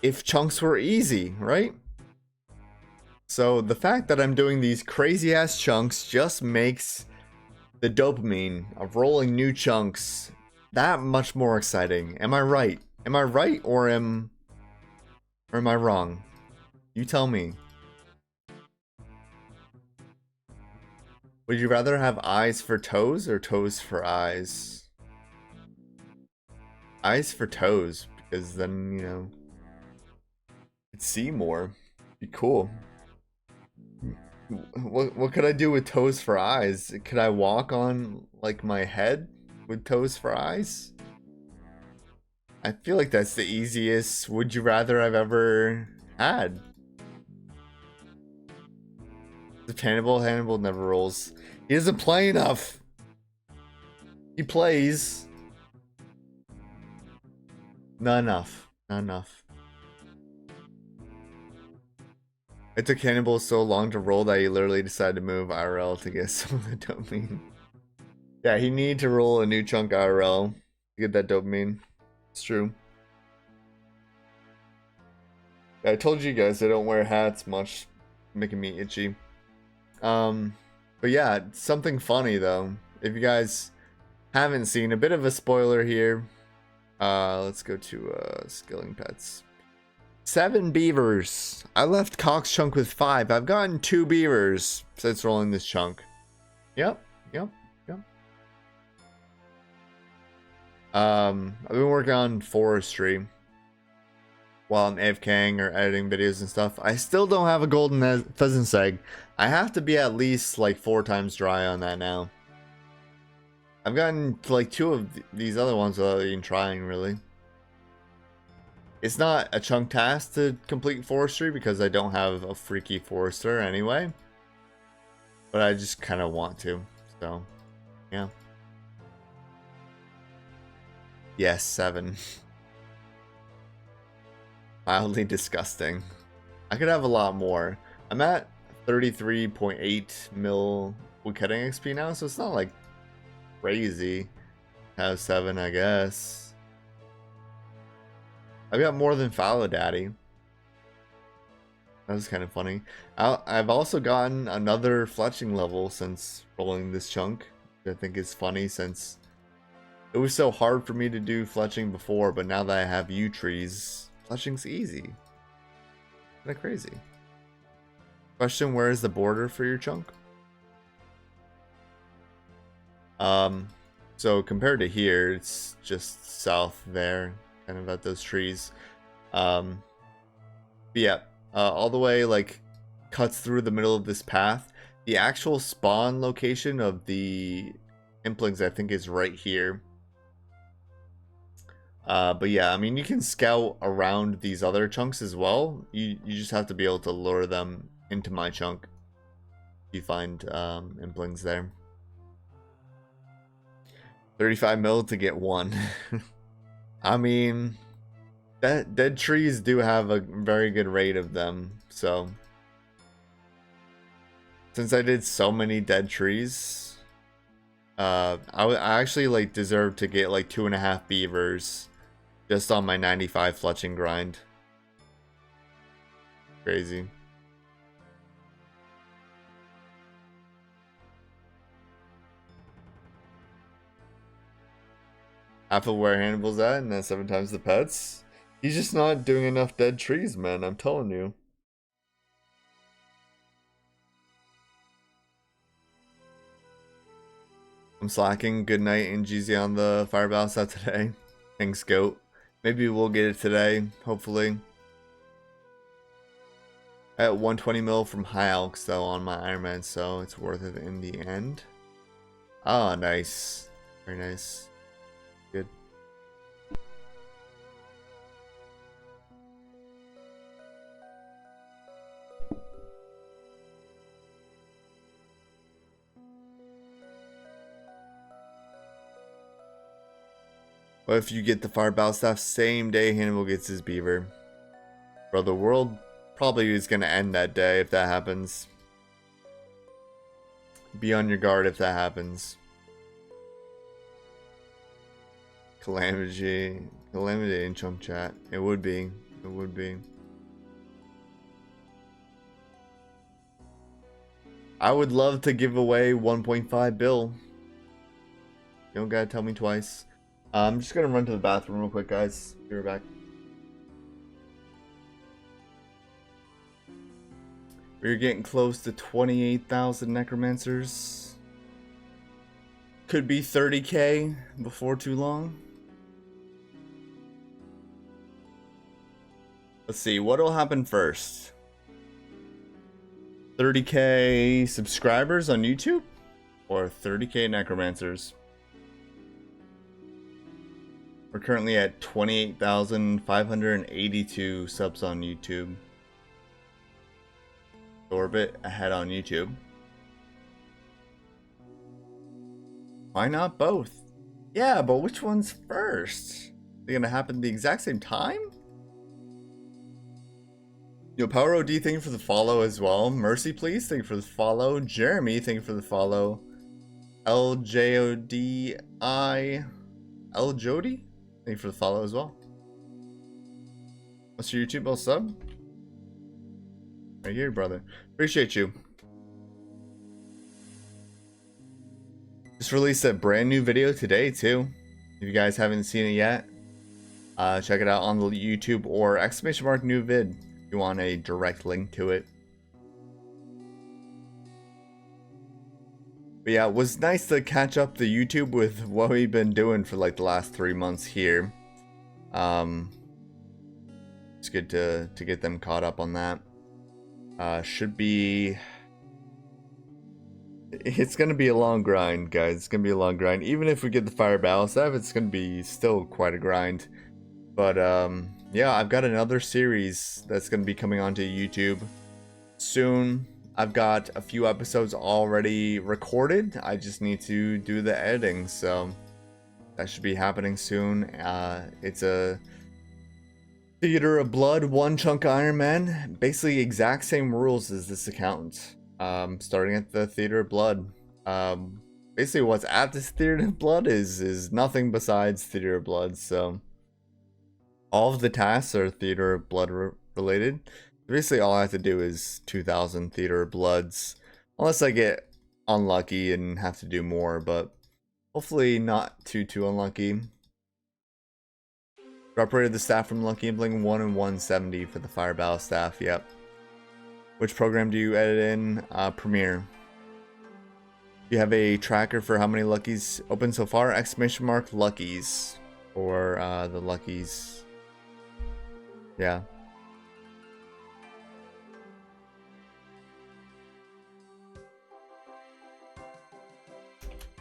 if chunks were easy, right? So the fact that I'm doing these crazy ass chunks just makes the dopamine of rolling new chunks that much more exciting. Am I right? Am I right, or am I wrong? You tell me. Would you rather have eyes for toes or toes for eyes? Eyes for toes, because then, you know, you'd see more. Be cool. What could I do with toes for eyes? Could I walk on, like, my head with toes for eyes? I feel like that's the easiest would you rather I've ever had. The Hannibal never rolls. He doesn't play enough. He plays. Not enough. Not enough. It took Hannibal so long to roll that he literally decided to move IRL to get some of the dopamine. Yeah, he needed to roll a new chunk IRL to get that dopamine. It's true. Yeah, I told you guys I don't wear hats much, making me itchy. But yeah, something funny though. If you guys haven't seen, a bit of a spoiler here. Let's go to skilling pets. 7 beavers. I left Cox chunk with 5. I've gotten 2 beavers since rolling this chunk. Yep. I've been working on forestry while I'm AFKing or editing videos and stuff. I still don't have a golden pheasant's egg. I have to be at least like 4 times dry on that now. I've gotten to like 2 of these other ones without even trying, really. It's not a chunk task to complete forestry because I don't have a freaky forester anyway. But I just kind of want to, so yeah. Yes, 7. Mildly disgusting. I could have a lot more. I'm at 33.8 mil woodcutting XP now, so it's not like crazy. Have 7, I guess. I've got more than Fallow Daddy. That was kind of funny. I've also gotten another fletching level since rolling this chunk, which I think is funny since it was so hard for me to do fletching before, but now that I have yew trees, fletching's easy. Kind of crazy. Question, where is the border for your chunk? So compared to here, it's just south there, kind of at those trees. But yeah, all the way like cuts through the middle of this path. The actual spawn location of the implings, I think, is right here. But yeah, I mean, you can scout around these other chunks as well. You just have to be able to lure them into my chunk. You find implings there. 35 mil to get one. I mean, dead trees do have a very good rate of them, so since I did so many dead trees, I actually like deserve to get like 2.5 beavers just on my 95 fletching grind. Crazy. Half of where Hannibal's at, and then 7 times the pets. He's just not doing enough dead trees, man. I'm telling you. I'm slacking. Good night and GZ on the fire balance out today. Thanks, Goat. Maybe we'll get it today, hopefully. At 120 mil from High Elks though on my Iron Man, so it's worth it in the end. Ah, nice. Very nice. Good. What if you get the fire battle staff same day Hannibal gets his beaver? Bro, the world probably is gonna end that day if that happens. Be on your guard if that happens. Calamity in chump chat. It would be. It would be. I would love to give away 1.5 bill. You don't gotta tell me twice. I'm just gonna run to the bathroom real quick, guys. Be right back. We're getting close to 28,000 necromancers. Could be 30k before too long. Let's see, what'll happen first? 30k subscribers on YouTube? Or 30k necromancers? We're currently at 28,582 subs on YouTube. Orbit ahead on YouTube. Why not both? Yeah, but which one's first? They're gonna happen at the exact same time? Yo, Power OD, thank you for the follow as well. Mercy, please, thank you for the follow. Jeremy, thank you for the follow. LJODI, L Jody, thank you for the follow as well. What's your YouTube sub? Right here, brother. Appreciate you. Just released a brand new video today too. If you guys haven't seen it yet, check it out on the YouTube or !new vid if you want a direct link to it. But yeah, it was nice to catch up the YouTube with what we've been doing for like the last 3 months here. It's good to get them caught up on that. Should be... It's gonna be a long grind, guys. It's gonna be a long grind. Even if we get the fire battle staff, it's gonna be still quite a grind. But yeah, I've got another series that's gonna be coming onto YouTube soon. I've got a few episodes already recorded. I just need to do the editing, so that should be happening soon. It's a Theater of Blood, one chunk Iron Man. Basically exact same rules as this account. Starting at the Theater of Blood. Basically what's at this Theater of Blood is nothing besides Theater of Blood, so all of the tasks are Theater of Blood related. Basically all I have to do is 2,000 Theater of Bloods, unless I get unlucky and have to do more, but hopefully not too unlucky. Operated the staff from Lucky and Bling 1 and 170 for the Fire Battle staff, yep. Which program do you edit in? Premiere. You have a tracker for how many Luckies open so far? ! Luckies. Or the Luckies. Yeah.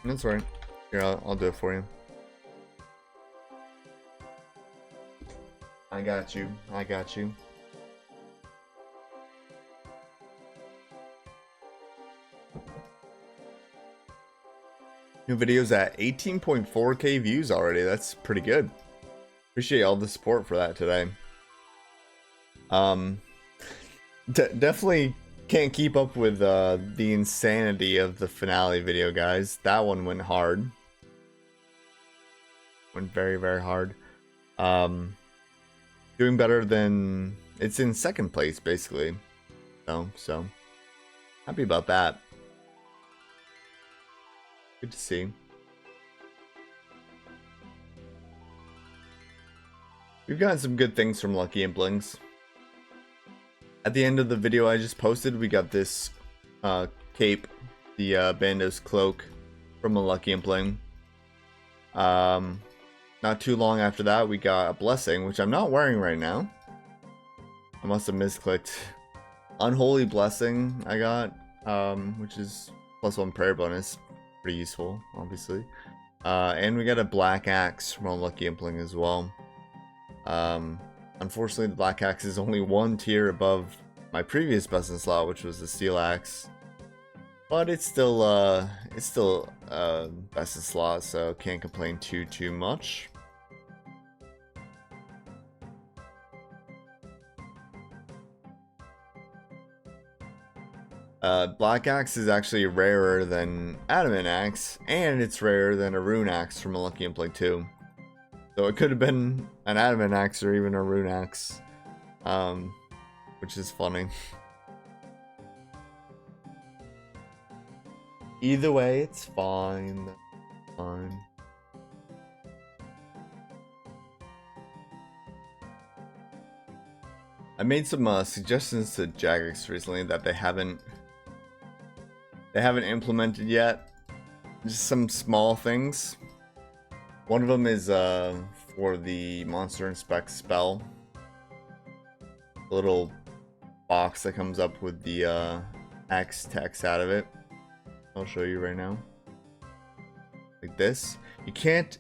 That's right. Here, I'll do it for you. I got you. I got you. New videos at 18.4K views already. That's pretty good. Appreciate all the support for that today. Definitely can't keep up with the insanity of the finale video, guys. That one went hard. Went very, very hard. Doing better than... It's in second place, basically. So happy about that. Good to see. We've gotten some good things from Lucky Implings. At the end of the video I just posted, we got this cape, the Bando's cloak from a Lucky Impling. Not too long after that, we got a blessing, which I'm not wearing right now. I must have misclicked. Unholy blessing I got, which is +1 prayer bonus. Pretty useful, obviously. And we got a black axe from a Lucky Impling as well. Unfortunately, the black axe is only one tier above my previous best in slot, which was the steel axe. But it's still best in slot, so can't complain too much. Black axe is actually rarer than adamant axe, and it's rarer than a rune axe from a Lucky Impling too. So it could have been an adamant axe or even a rune axe, which is funny. Either way, it's fine. Fine. I made some suggestions to Jagex recently that they haven't implemented yet. Just some small things. One of them is for the Monster Inspect spell. A little box that comes up with the X text out of it. I'll show you right now. Like this. You can't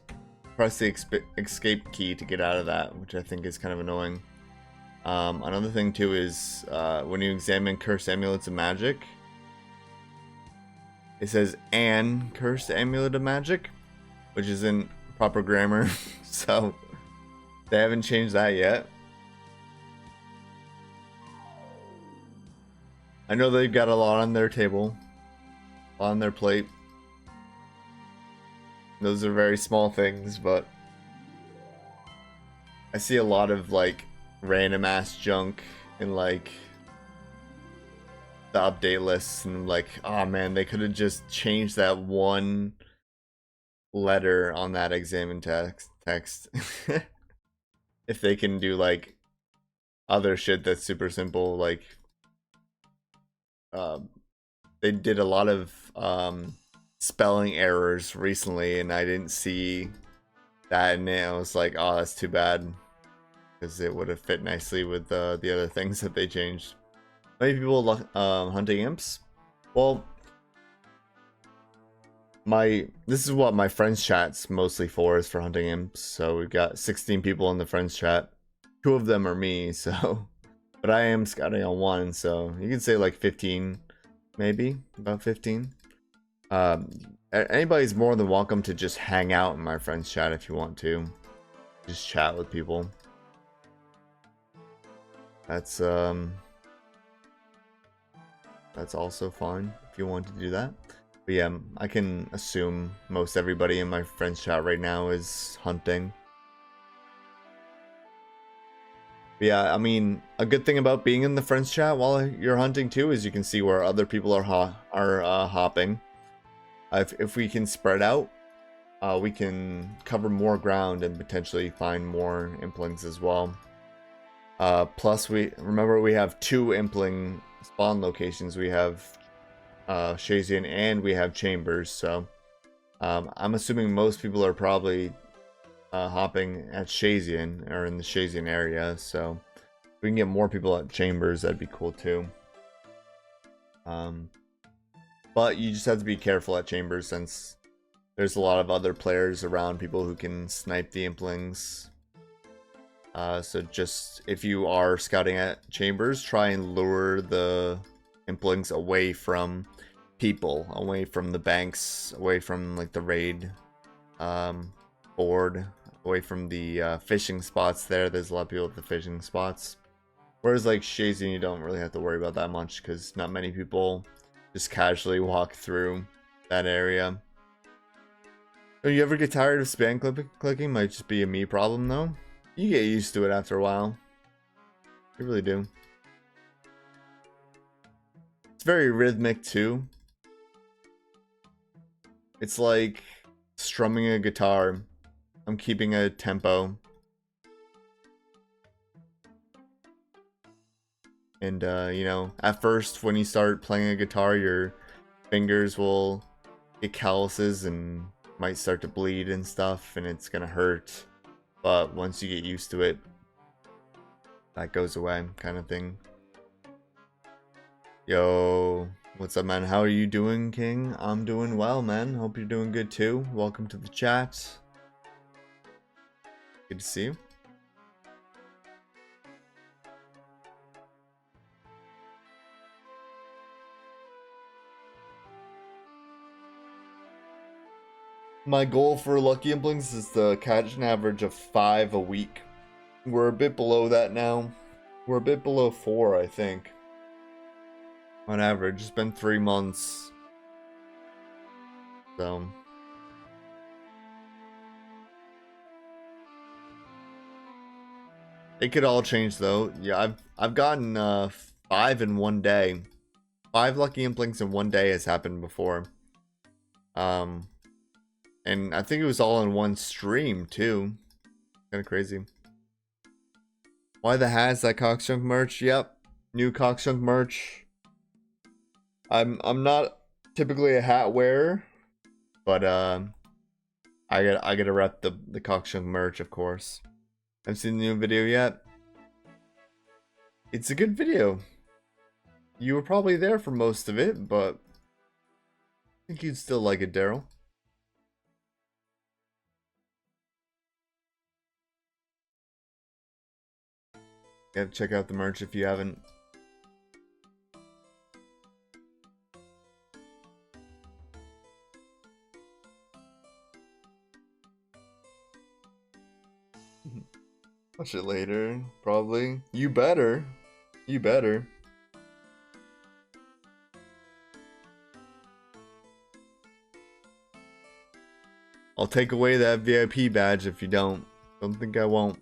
press the escape key to get out of that, which I think is kind of annoying. Another thing too is when you examine cursed amulets of magic, it says an cursed amulet of magic, which isn't proper grammar, so they haven't changed that yet. I know they've got a lot on their table, on their plate. Those are very small things, but I see a lot of like random ass junk in like the update lists, and like, oh man, they could have just changed that one letter on that examine text. If they can do like other shit that's super simple, like they did a lot of spelling errors recently, and I didn't see that in it. I was like, oh, that's too bad, because it would have fit nicely with the other things that they changed. Many people hunting imps. Well, this is what my friends chat's mostly for, is for hunting imps. So we've got 16 people in the friends chat. 2 of them are me, so but I am scouting on 1, so you can say like 15, maybe about 15. Anybody's more than welcome to just hang out in my friends chat if you want to. Just chat with people. That's also fine if you want to do that. But yeah, I can assume most everybody in my friends chat right now is hunting. But yeah, I mean, a good thing about being in the friends chat while you're hunting too is you can see where other people are hopping. If we can spread out, we can cover more ground and potentially find more implings as well. Plus, remember we have 2 impling spawn locations. We have Shazian and we have Chambers, so I'm assuming most people are probably hopping at Shazian or in the Shazian area, so if we can get more people at Chambers, that'd be cool too. But you just have to be careful at Chambers, since there's a lot of other players around, people who can snipe the implings. So just if you are scouting at chambers, try and lure the implings away from people, away from the banks, away from like the raid board, away from the fishing spots there. There's a lot of people at the fishing spots. Whereas like Shazian, you don't really have to worry about that much because not many people just casually walk through that area. Do you ever get tired of spam clicking? Might just be a me problem though. You get used to it after a while. You really do. It's very rhythmic too. It's like strumming a guitar. I'm keeping a tempo. And you know, at first when you start playing a guitar, your fingers will get calluses and might start to bleed and stuff, and it's gonna hurt. But once you get used to it, that goes away, kind of thing. Yo, what's up, man? How are you doing, King? I'm doing well, man. Hope you're doing good too. Welcome to the chat. Good to see you. My goal for Lucky Implings is to catch an average of 5 a week. We're a bit below that now. We're a bit below 4, I think. On average, it's been 3 months. So it could all change though. Yeah, I've gotten 5 in one day. 5 Lucky Implings in one day has happened before. And I think it was all in one stream too. Kind of crazy. Why the has that Cockchunk merch? Yep, new Cockchunk merch. I'm not typically a hat wearer, but I gotta rep the Cockchunk merch, of course. Haven't seen the new video yet. It's a good video. You were probably there for most of it, but I think you'd still like it, Daryl. Yeah, check out the merch if you haven't. Watch it later, probably. You better. You better. I'll take away that VIP badge if you don't. Don't think I won't.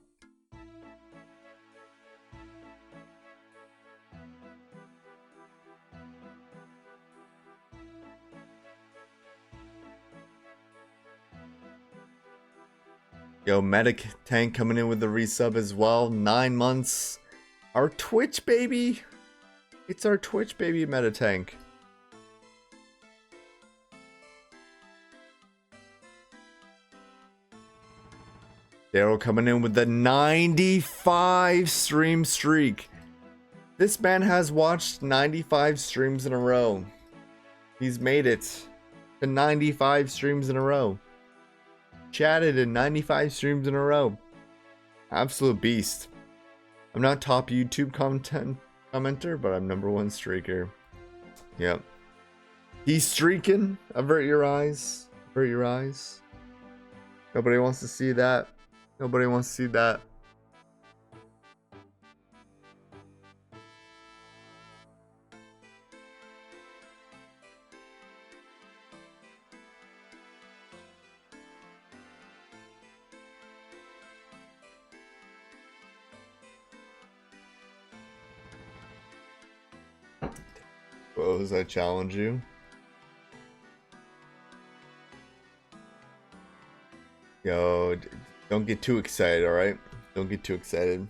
Yo, Medic Tank coming in with the resub as well. 9 months. Our Twitch baby. It's our Twitch baby, Meta Tank. Daryl coming in with the 95 stream streak. This man has watched 95 streams in a row. He's made it to 95 streams in a row. Chatted in 95 streams in a row. Absolute beast. I'm not top YouTube commenter, but I'm #1 streaker. Yep. He's streaking. Avert your eyes. Avert your eyes. Nobody wants to see that. Nobody wants to see that. Suppose I challenge you. Yo, don't get too excited, alright? Don't get too excited.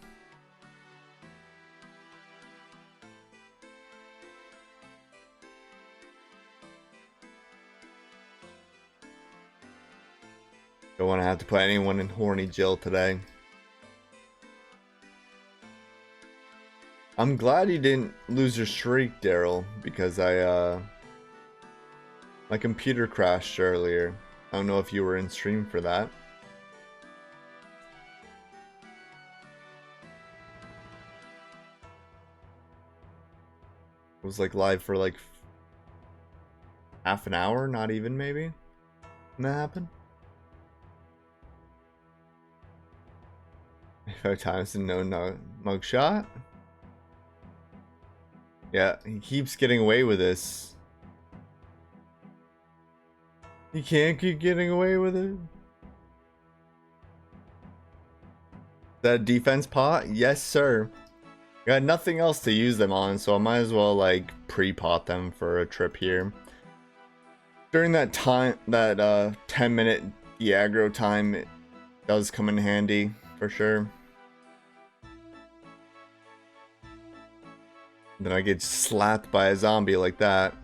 Don't want to have to put anyone in horny jail today. I'm glad you didn't lose your streak, Daryl, because my computer crashed earlier. I don't know if you were in stream for that. was like live for like half an hour, not even maybe. When that happened. 5 times and no mugshot. Yeah, he keeps getting away with this. He can't keep getting away with it. That defense pot? Yes, sir. Got nothing else to use them on, so I might as well like pre-pot them for a trip here. During that time, that 10-minute de-aggro time, it does come in handy for sure. Then I get slapped by a zombie like that.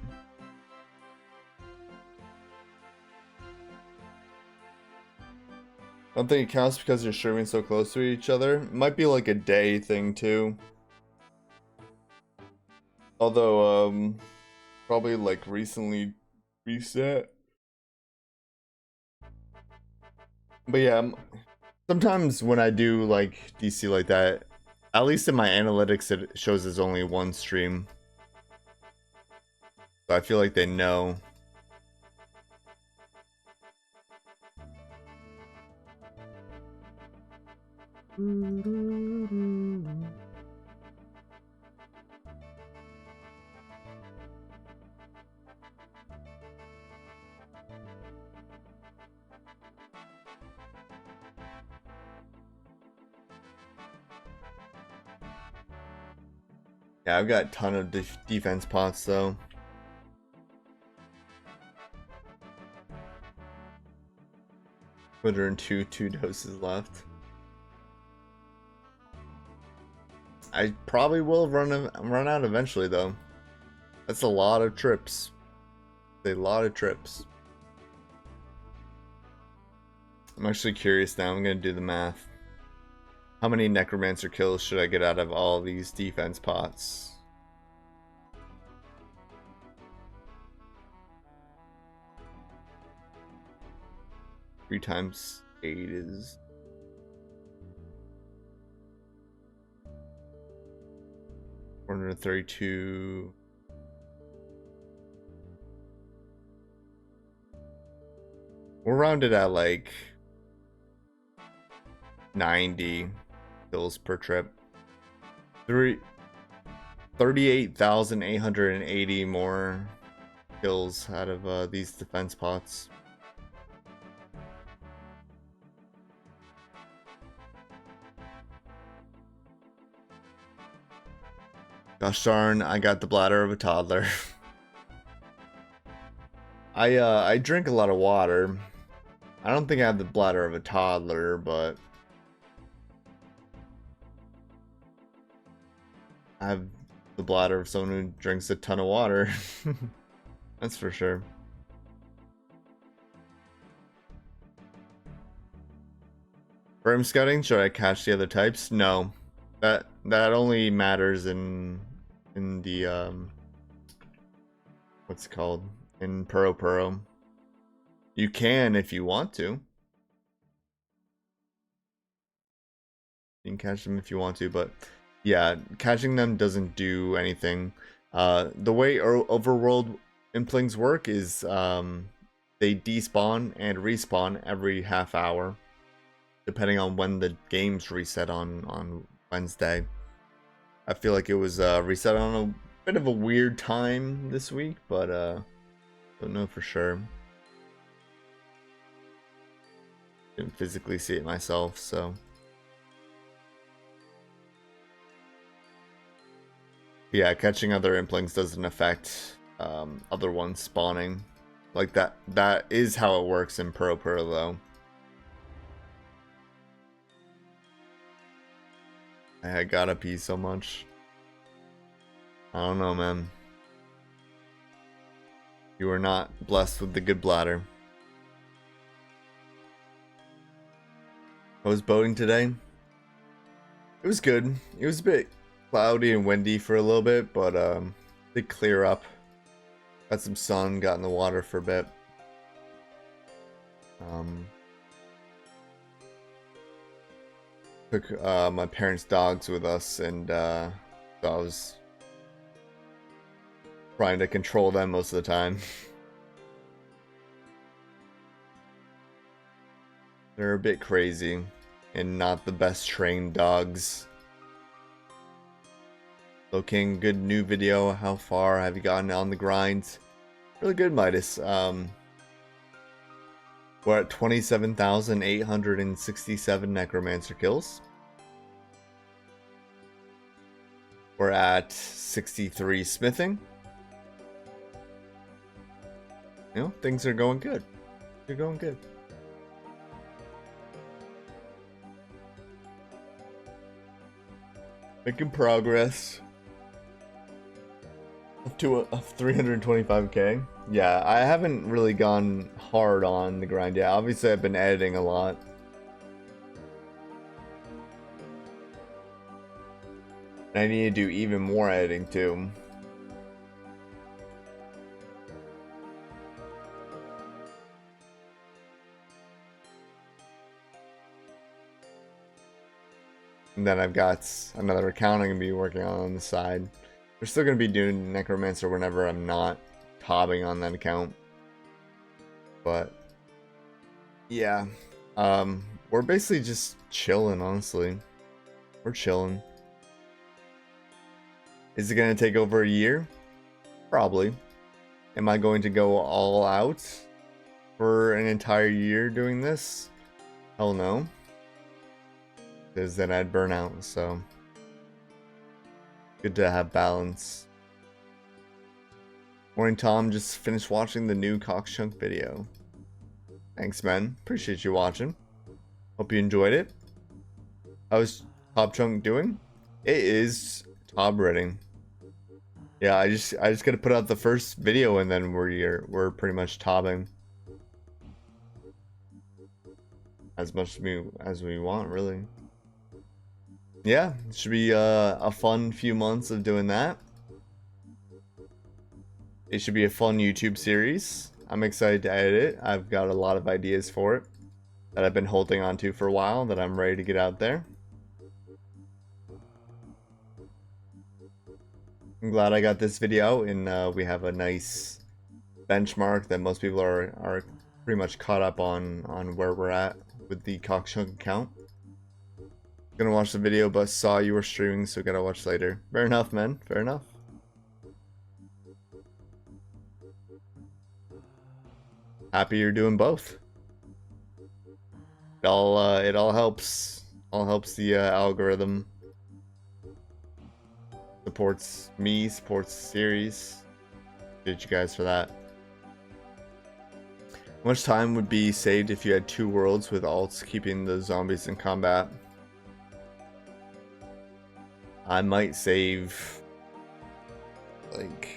I don't think it counts because you're streaming so close to each other. It might be like a day thing too. Although, probably like recently reset. But yeah, sometimes when I do like DC like that, at least in my analytics, it shows as only one stream. So I feel like they know. Yeah, I've got a ton of defense pots though. Put her in two doses left. I probably will run out eventually though. That's a lot of trips. A lot of trips. I'm actually curious now. I'm gonna do the math. How many Necromancer kills should I get out of all these defense pots? Three times 8 is 432. We'll round it at like 90 kills per trip. 38,880 more kills out of these defense pots. Gosh darn, I got the bladder of a toddler. I drink a lot of water. I don't think I have the bladder of a toddler, but I have the bladder of someone who drinks a ton of water. That's for sure. Frame scouting, should I catch the other types? No. That only matters in the what's it called? In Puro. You can if you want to. You can catch them if you want to, but yeah, catching them doesn't do anything. The way overworld implings work is they despawn and respawn every half hour, depending on when the games reset on Wednesday. I feel like it was reset on a bit of a weird time this week, but don't know for sure. Didn't physically see it myself, so. Yeah, catching other implings doesn't affect other ones spawning. Like that is how it works in Pro though. I gotta pee so much. I don't know, man. You are not blessed with the good bladder. I was boating today. It was good. It was a bit cloudy and windy for a little bit, but did clear up. Got some sun, got in the water for a bit. Took my parents' dogs with us, and so I was trying to control them most of the time. They're a bit crazy and not the best trained dogs. So King, good new video. How far have you gotten on the grind? Really good, Midas. We're at 27,867 Necromancer kills. We're at 63 smithing. You know, things are going good. They're going good. Making progress. Up to 325k. Yeah, I haven't really gone hard on the grind yet. Obviously, I've been editing a lot. And I need to do even more editing too. And then I've got another account I'm going to be working on the side. We're still going to be doing Necromancer whenever I'm not tobbing on that account. But yeah, we're basically just chilling, honestly. We're chilling. Is it going to take over a year? Probably. Am I going to go all out for an entire year doing this? Hell no. Because then I'd burn out, so good to have balance. Morning, Tom. Just finished watching the new Cockchunk video. Thanks, man. Appreciate you watching. Hope you enjoyed it. How's Cockchunk doing? It is top rating. Yeah, I just gotta put out the first video and then we're pretty much topping as much as we want, really. Yeah, it should be a fun few months of doing that. It should be a fun YouTube series. I'm excited to edit it. I've got a lot of ideas for it that I've been holding on to for a while that I'm ready to get out there. I'm glad I got this video and we have a nice benchmark that most people are pretty much caught up on where we're at with the Cockchunk account. Gonna watch the video, but saw you were streaming, so gotta watch later. Fair enough, man. Fair enough. Happy you're doing both. It all helps. All helps the algorithm. Supports me, supports the series. Thank you guys for that. How much time would be saved if you had 2 worlds with alts keeping the zombies in combat? I might save like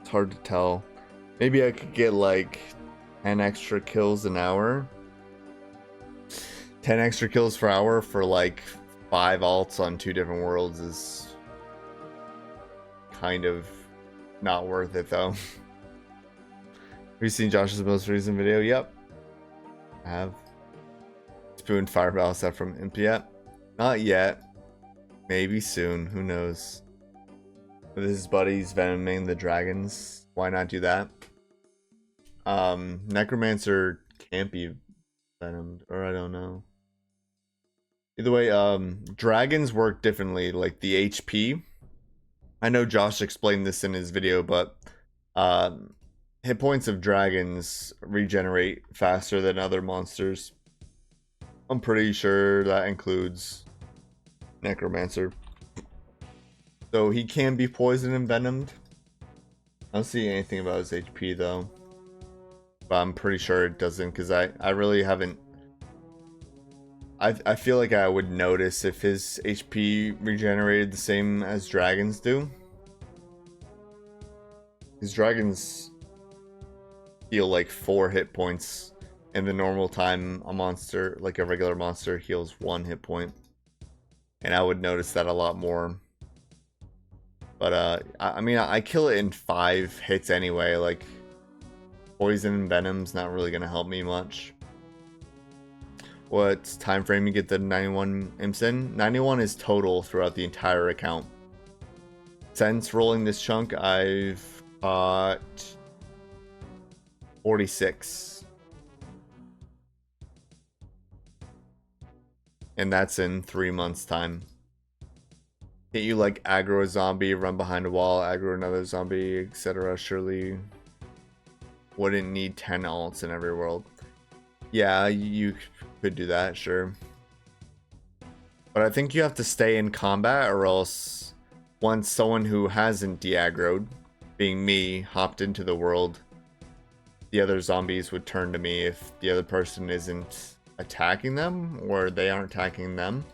it's hard to tell. Maybe I could get like 10 extra kills an hour. 10 extra kills per hour for like 5 alts on 2 different worlds is kind of not worth it though. Have you seen Josh's most recent video? Yep. I have. Spoon fireball stuff from Imp yet? Not yet. Maybe soon. Who knows? With his buddies venoming the dragons. Why not do that? Necromancer can't be venomed, or I don't know. Either way, dragons work differently, like the HP. I know Josh explained this in his video, but hit points of dragons regenerate faster than other monsters. I'm pretty sure that includes Necromancer. So he can be poisoned and venomed. I don't see anything about his HP though. But I'm pretty sure it doesn't, because I really haven't... I feel like I would notice if his HP regenerated the same as dragons do. His dragons heal like 4 hit points. In the normal time, a monster, like a regular monster, heals 1 hit point. And I would notice that a lot more. But, I mean, I kill it in 5 hits anyway. Like, poison and venom's not really going to help me much. what time frame you get the 91 imps in. 91 is total throughout the entire account. Since rolling this chunk, I've got 46. And that's in 3 months' time. Can't you like aggro a zombie, run behind a wall, aggro another zombie, etc.? Surely wouldn't need 10 alts in every world. Yeah, you could do that, sure. But I think you have to stay in combat, or else once someone who hasn't de-aggroed, being me, hopped into the world, the other zombies would turn to me if the other person isn't attacking them, or they aren't attacking them.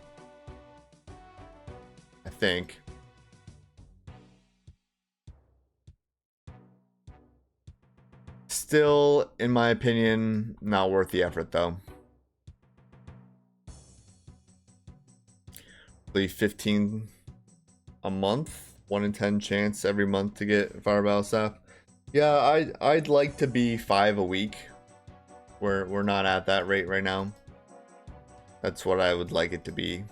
I think. Still, in my opinion, not worth the effort though. 15 a month, 1 in 10 chance every month to get fireball staff. Yeah, I'd like to be 5 a week. We're not at that rate right now. That's what I would like it to be.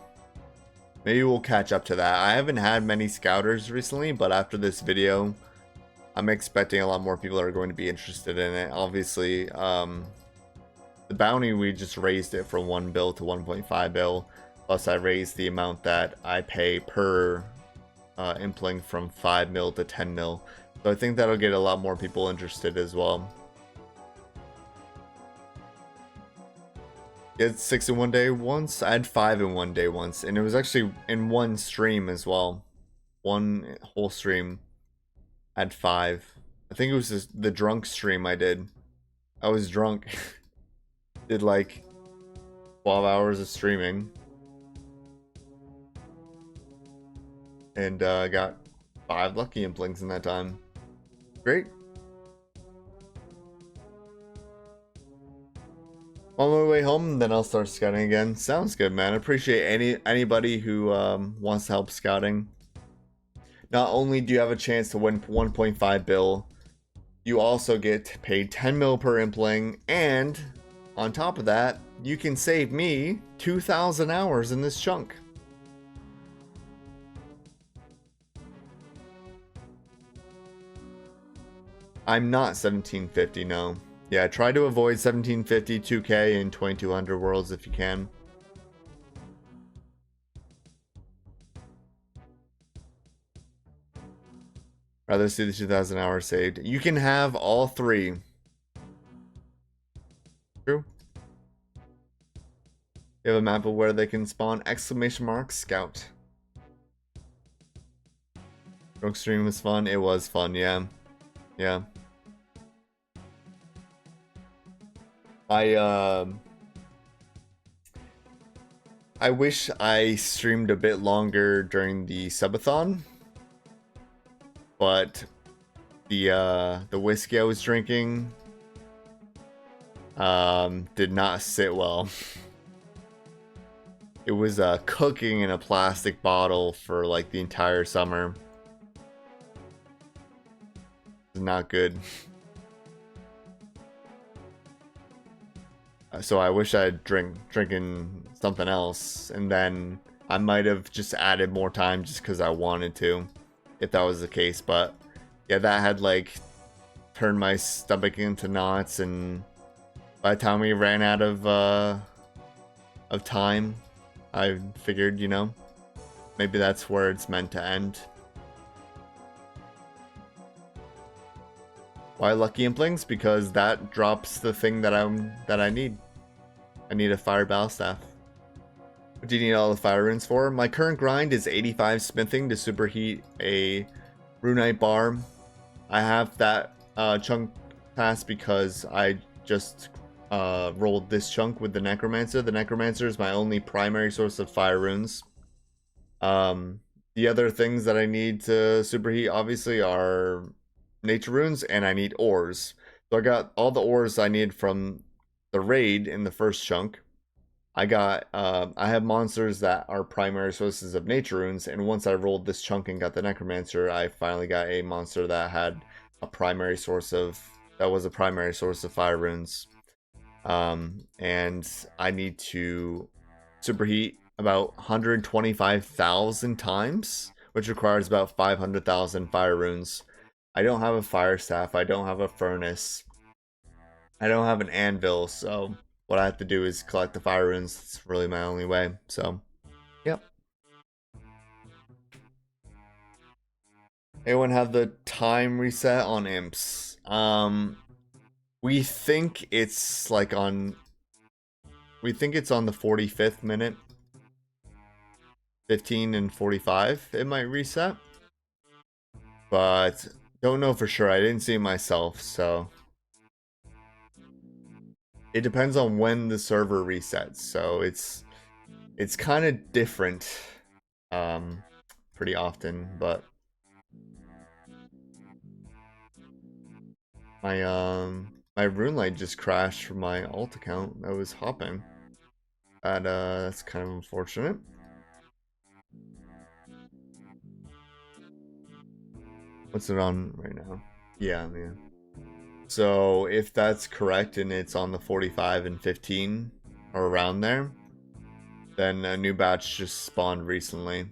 Maybe we'll catch up to that. I haven't had many scouters recently, but after this video, I'm expecting a lot more people are going to be interested in it. Obviously, the bounty, we just raised it from 1 bill to 1.5 bill. Plus, I raised the amount that I pay per impling from 5 mil to 10 mil. So I think that'll get a lot more people interested as well. Get 6 in one day once. I had 5 in one day once, and it was actually in one stream as well. One whole stream. I had 5. I think it was the drunk stream I did. I was drunk. Did like 12 hours of streaming. And got 5 lucky implings in that time. Great. On my way home, then I'll start scouting again. Sounds good, man. I appreciate anybody who wants to help scouting. Not only do you have a chance to win 1.5 bill, you also get paid 10 mil per impling, and on top of that, you can save me 2,000 hours in this chunk. I'm not 1750, no. Yeah, try to avoid 1750, 2k, and 2200 worlds if you can. Rather see the 2,000 hours saved. You can have all 3. True. You have a map of where they can spawn, exclamation mark, scout. Drunk stream was fun. It was fun, yeah. Yeah. I wish I streamed a bit longer during the subathon, but the whiskey I was drinking did not sit well. It was cooking in a plastic bottle for like the entire summer. It's not good. So I wish I'd drinking something else, and then I might have just added more time just because I wanted to, if that was the case. But yeah, that had like turned my stomach into knots, and by the time we ran out of time, I figured, you know, maybe that's where it's meant to end. Why lucky implings? Because that drops the thing that I need. I need a fire battle staff. What do you need all the fire runes for? My current grind is 85 smithing to superheat a runite bar. I have that chunk pass because I just rolled this chunk with the Necromancer. The Necromancer is my only primary source of fire runes. The other things that I need to superheat obviously are nature runes, and I need ores. So I got all the ores I need from the raid in the first chunk. I have monsters that are primary sources of nature runes, and once I rolled this chunk and got the Necromancer, I finally got a monster that had a primary source of, that was a primary source of fire runes. And I need to superheat about 125,000 times, which requires about 500,000 fire runes. I don't have a fire staff. I don't have a furnace. I don't have an anvil, so what I have to do is collect the fire runes. It's really my only way. So, yep. Anyone have the time reset on imps? We think it's like on. We think it's on the 45th minute. 15 and 45 it might reset, but don't know for sure. I didn't see it myself, so it depends on when the server resets. So it's kind of different pretty often, but my rune light just crashed from my alt account. I was hopping. That's kind of unfortunate. What's it on right now? Yeah. So if that's correct and it's on the 45 and 15 or around there, then a new batch just spawned recently.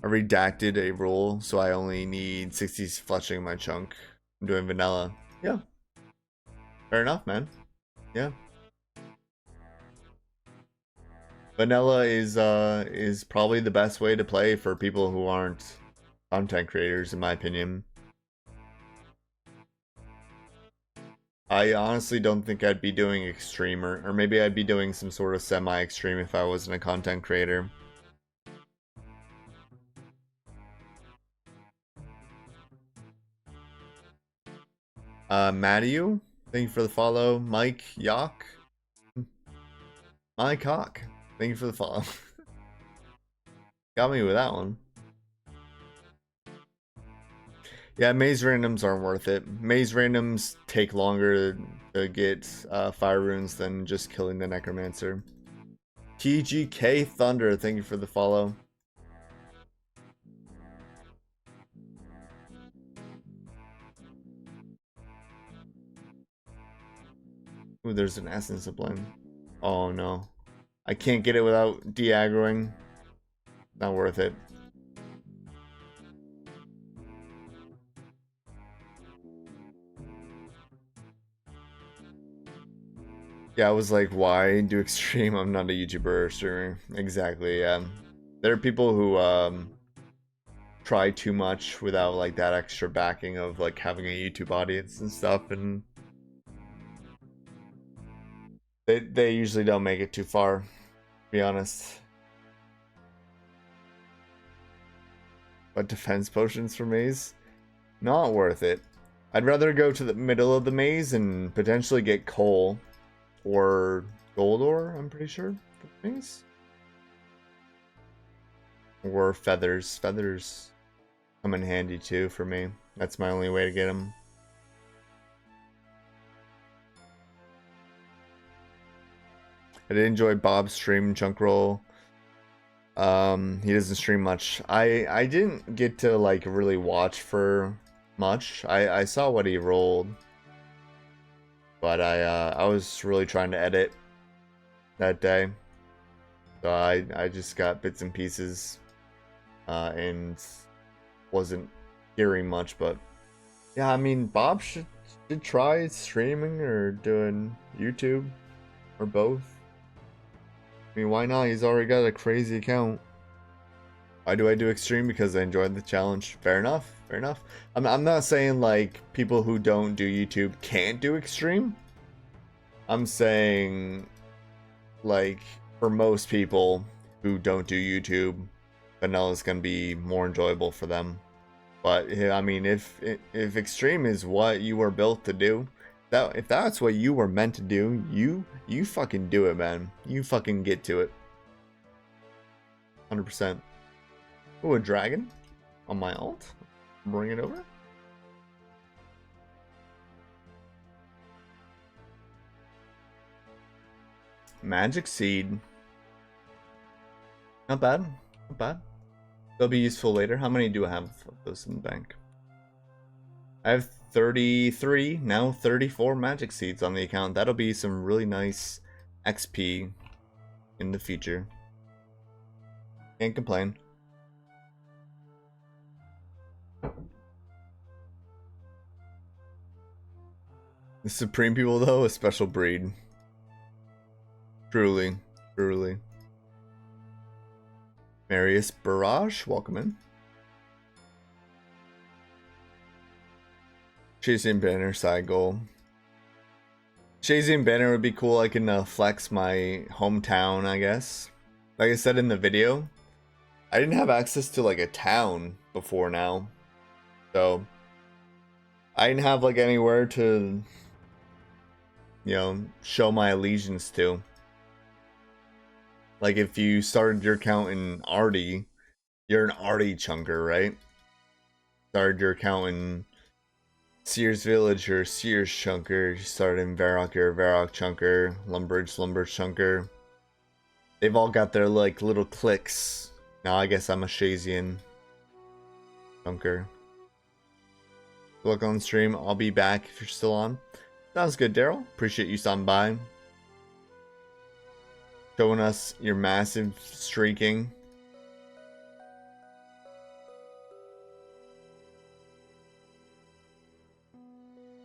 I redacted a rule, so I only need 60 fletching in my chunk. I'm doing vanilla. Yeah. Fair enough, man. Yeah. Vanilla is probably the best way to play for people who aren't content creators, in my opinion. I honestly don't think I'd be doing extreme, or maybe I'd be doing some sort of semi-extreme if I wasn't a content creator. Matthew, thank you for the follow. Mike Yock. Mike Hawk, thank you for the follow. Got me with that one. Yeah, maze randoms aren't worth it. Maze randoms take longer to get fire runes than just killing the Necromancer. TGK Thunder, thank you for the follow. Ooh, there's an essence of blame. Oh no. I can't get it without de-aggroing. Not worth it. Yeah, I was like, why do extreme? I'm not a YouTuber or streamer. Exactly, yeah. There are people who try too much without like that extra backing of like having a YouTube audience and stuff, and they usually don't make it too far, to be honest. But defense potions for maze? Not worth it. I'd rather go to the middle of the maze and potentially get coal or gold ore, I'm pretty sure, for the maze. Or feathers. Feathers come in handy too for me. That's my only way to get them. I did enjoy Bob's stream, Chunk Roll. He doesn't stream much. I didn't get to like really watch for much. I saw what he rolled, but I was really trying to edit that day, so I just got bits and pieces, and wasn't hearing much. But yeah, I mean, Bob should try streaming or doing YouTube or both. I mean, why not? He's already got a crazy account. Why do I do extreme? Because I enjoyed the challenge. Fair enough. Fair enough. I'm not saying like people who don't do YouTube can't do extreme. I'm saying like for most people who don't do YouTube, vanilla is gonna be more enjoyable for them. But I mean, if extreme is what you were built to do, if that's what you were meant to do, you fucking do it, man. You fucking get to it. 100%. Ooh, a dragon on my alt. Bring it over. Magic seed. Not bad. Not bad. They'll be useful later. How many do I have of those in the bank? I have 33, now 34 magic seeds on the account. That'll be some really nice XP in the future. Can't complain. The Supreme people, though, a special breed. Truly, truly. Marius Barrage, welcome in. Chasing Banner side goal. Chasing Banner would be cool. I can flex my hometown, I guess. Like I said in the video, I didn't have access to like a town before now. So I didn't have like anywhere to, you know, show my allegiance to. Like if you started your account in Artie, you're an Artie chunker, right? Started your account in Sears Village, you're a Sears chunker. You started in Varrock, you're a Varrock chunker. Lumbridge chunker. They've all got their like little cliques. Now I guess I'm a Shazian chunker. Look on stream. I'll be back if you're still on. Sounds good, Daryl. Appreciate you stopping by. Showing us your massive streaking.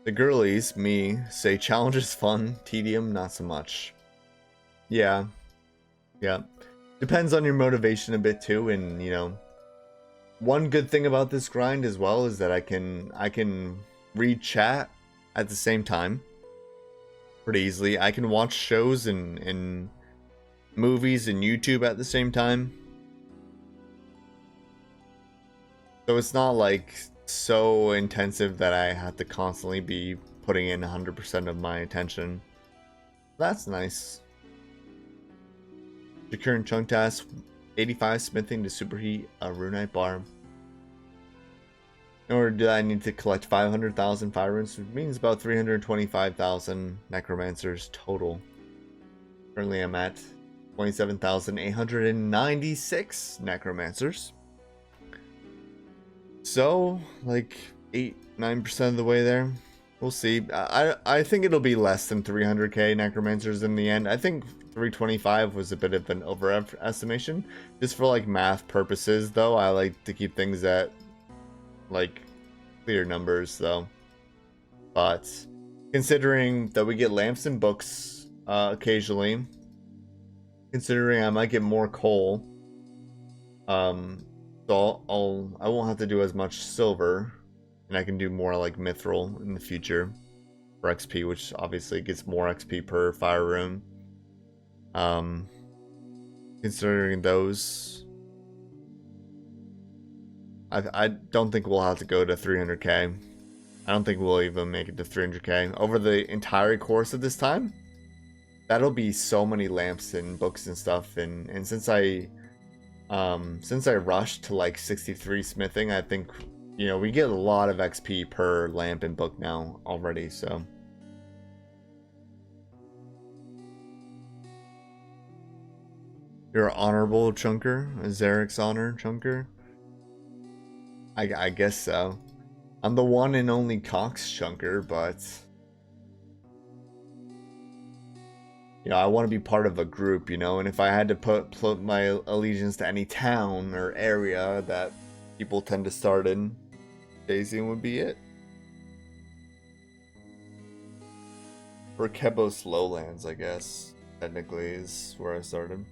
The girlies, me, say challenge is fun, tedium not so much. Yeah. Yeah. Depends on your motivation a bit too, and you know, one good thing about this grind as well is that I can read chat at the same time pretty easily. I can watch shows and movies and YouTube at the same time. So it's not like so intensive that I have to constantly be putting in 100% of my attention. That's nice. Secure and chunk task, 85 smithing to superheat a runite bar. In order to do that, I need to collect 500,000 fire runes, which means about 325,000 necromancers total. Currently I'm at 27,896 necromancers. So, like 8-9% of the way there. We'll see. I think it'll be less than 300k necromancers in the end. I think 325 was a bit of an overestimation. Just for like math purposes though, I like to keep things at like clear numbers though. But considering that we get lamps and books occasionally, considering I might get more coal, so I won't have to do as much silver, and I can do more like mithril in the future for XP, which obviously gets more XP per fire rune. Considering those, I don't think we'll have to go to 300k. I don't think we'll even make it to 300k over the entire course of this time. That'll be so many lamps and books and stuff, and since I rushed to like 63 smithing, I think, you know, we get a lot of XP per lamp and book now already, so. You're an honorable chunker? A Zarek's honor chunker? I guess so. I'm the one and only Cox chunker, but you know, I want to be part of a group, you know, and if I had to put my allegiance to any town or area that people tend to start in, Daisy would be it. Or Kebos Lowlands, I guess, technically is where I started.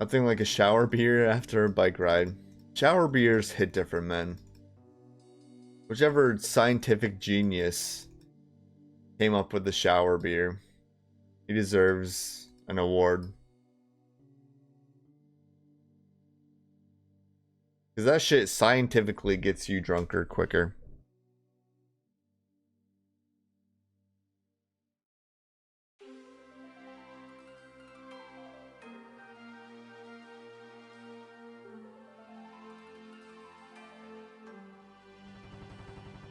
Nothing like a shower beer after a bike ride. Shower beers hit different, man. Whichever scientific genius came up with the shower beer, he deserves an award. Because that shit scientifically gets you drunker quicker.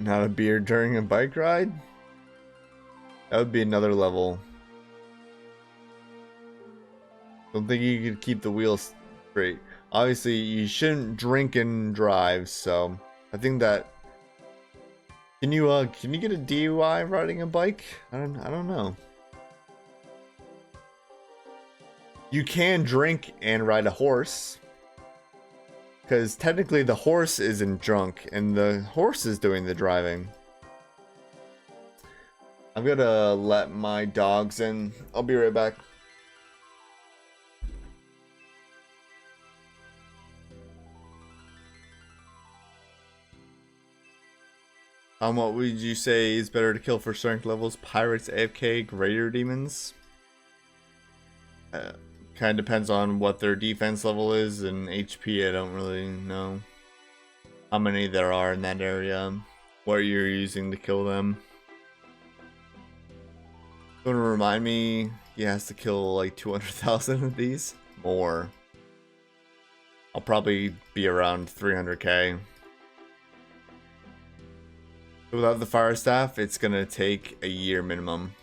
Not a beer during a bike ride? That would be another level. Don't think you could keep the wheels Great. Obviously, you shouldn't drink and drive, so I think that. Can you get a DUI riding a bike? I don't know. You can drink and ride a horse. Because technically the horse isn't drunk and the horse is doing the driving. I'm gonna let my dogs in. I'll be right back. What would you say is better to kill for strength levels? Pirates, AFK, greater demons? Kind of depends on what their defense level is, and HP, I don't really know how many there are in that area, what you're using to kill them. Going to remind me, he has to kill like 200,000 of these? More. I'll probably be around 300k. Without the fire staff, it's gonna take a year minimum.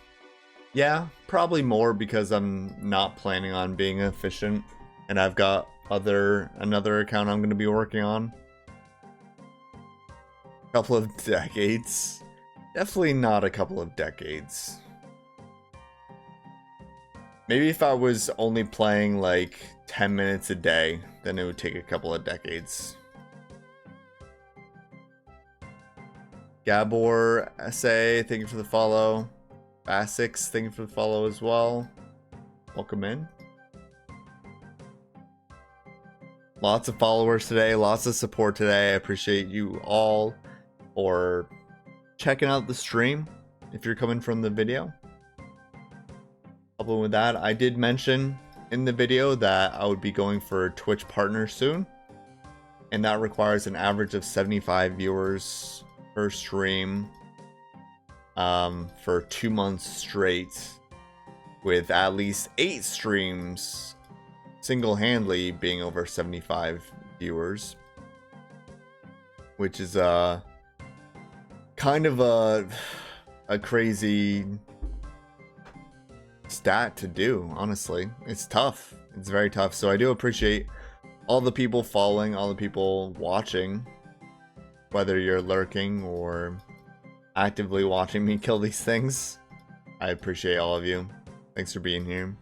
Yeah, probably more because I'm not planning on being efficient, and I've got another account I'm gonna be working on. A couple of decades. Definitely not a couple of decades. Maybe if I was only playing like 10 minutes a day, then it would take a couple of decades. Gabor SA, thank you for the follow. Basix, thank you for the follow as well. Welcome in. Lots of followers today, lots of support today. I appreciate you all for checking out the stream if you're coming from the video. Coupled with that, I did mention in the video that I would be going for a Twitch partner soon, and that requires an average of 75 viewers per stream for 2 months straight, with at least 8 streams single-handedly being over 75 viewers, which is kind of a crazy stat to do. Honestly, it's tough. It's very tough. So I do appreciate all the people following, all the people watching, whether you're lurking or actively watching me kill these things. I appreciate all of you. Thanks for being here.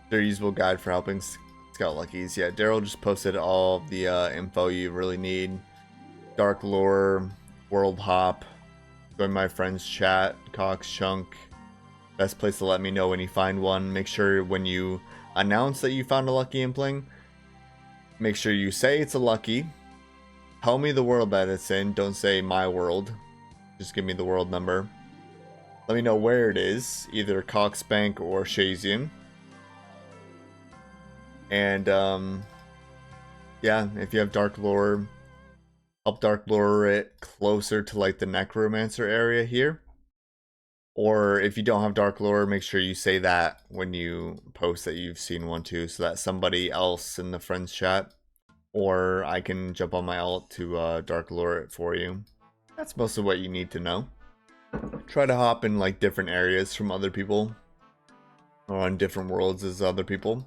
Their usable guide for helping scout luckies. Yeah, Daryl just posted all of the info you really need. Dark lore, world hop, join my friend's chat, Cox Chunk. Best place to let me know when you find one. Make sure when you announce that you found a lucky impling, make sure you say it's a lucky. Tell me the world that it's in. Don't say my world. Just give me the world number. Let me know where it is. Either Coxbank or Shazian. And, yeah, if you have Dark Lore, help Dark Lore it closer to, like, the Necromancer area here. Or if you don't have Dark Lore, make sure you say that when you post that you've seen one too, so that somebody else in the friends chat, or I can jump on my alt to Dark Lore it for you. That's most of what you need to know. Try to hop in like different areas from other people, or on different worlds as other people.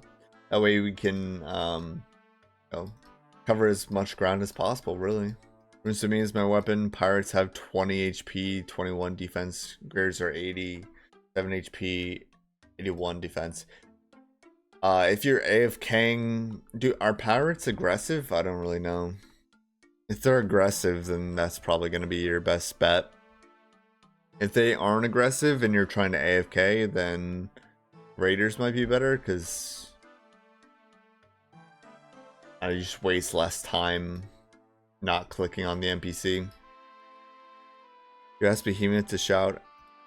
That way we can you know, cover as much ground as possible, really. Rusumi is my weapon. Pirates have 20 HP, 21 defense. Graders are 80, 7 HP, 81 defense. If you're AFKing, are pirates aggressive? I don't really know. If they're aggressive, then that's probably going to be your best bet. If they aren't aggressive and you're trying to AFK, then raiders might be better, because you just waste less time not clicking on the NPC. You ask Behemoth to shout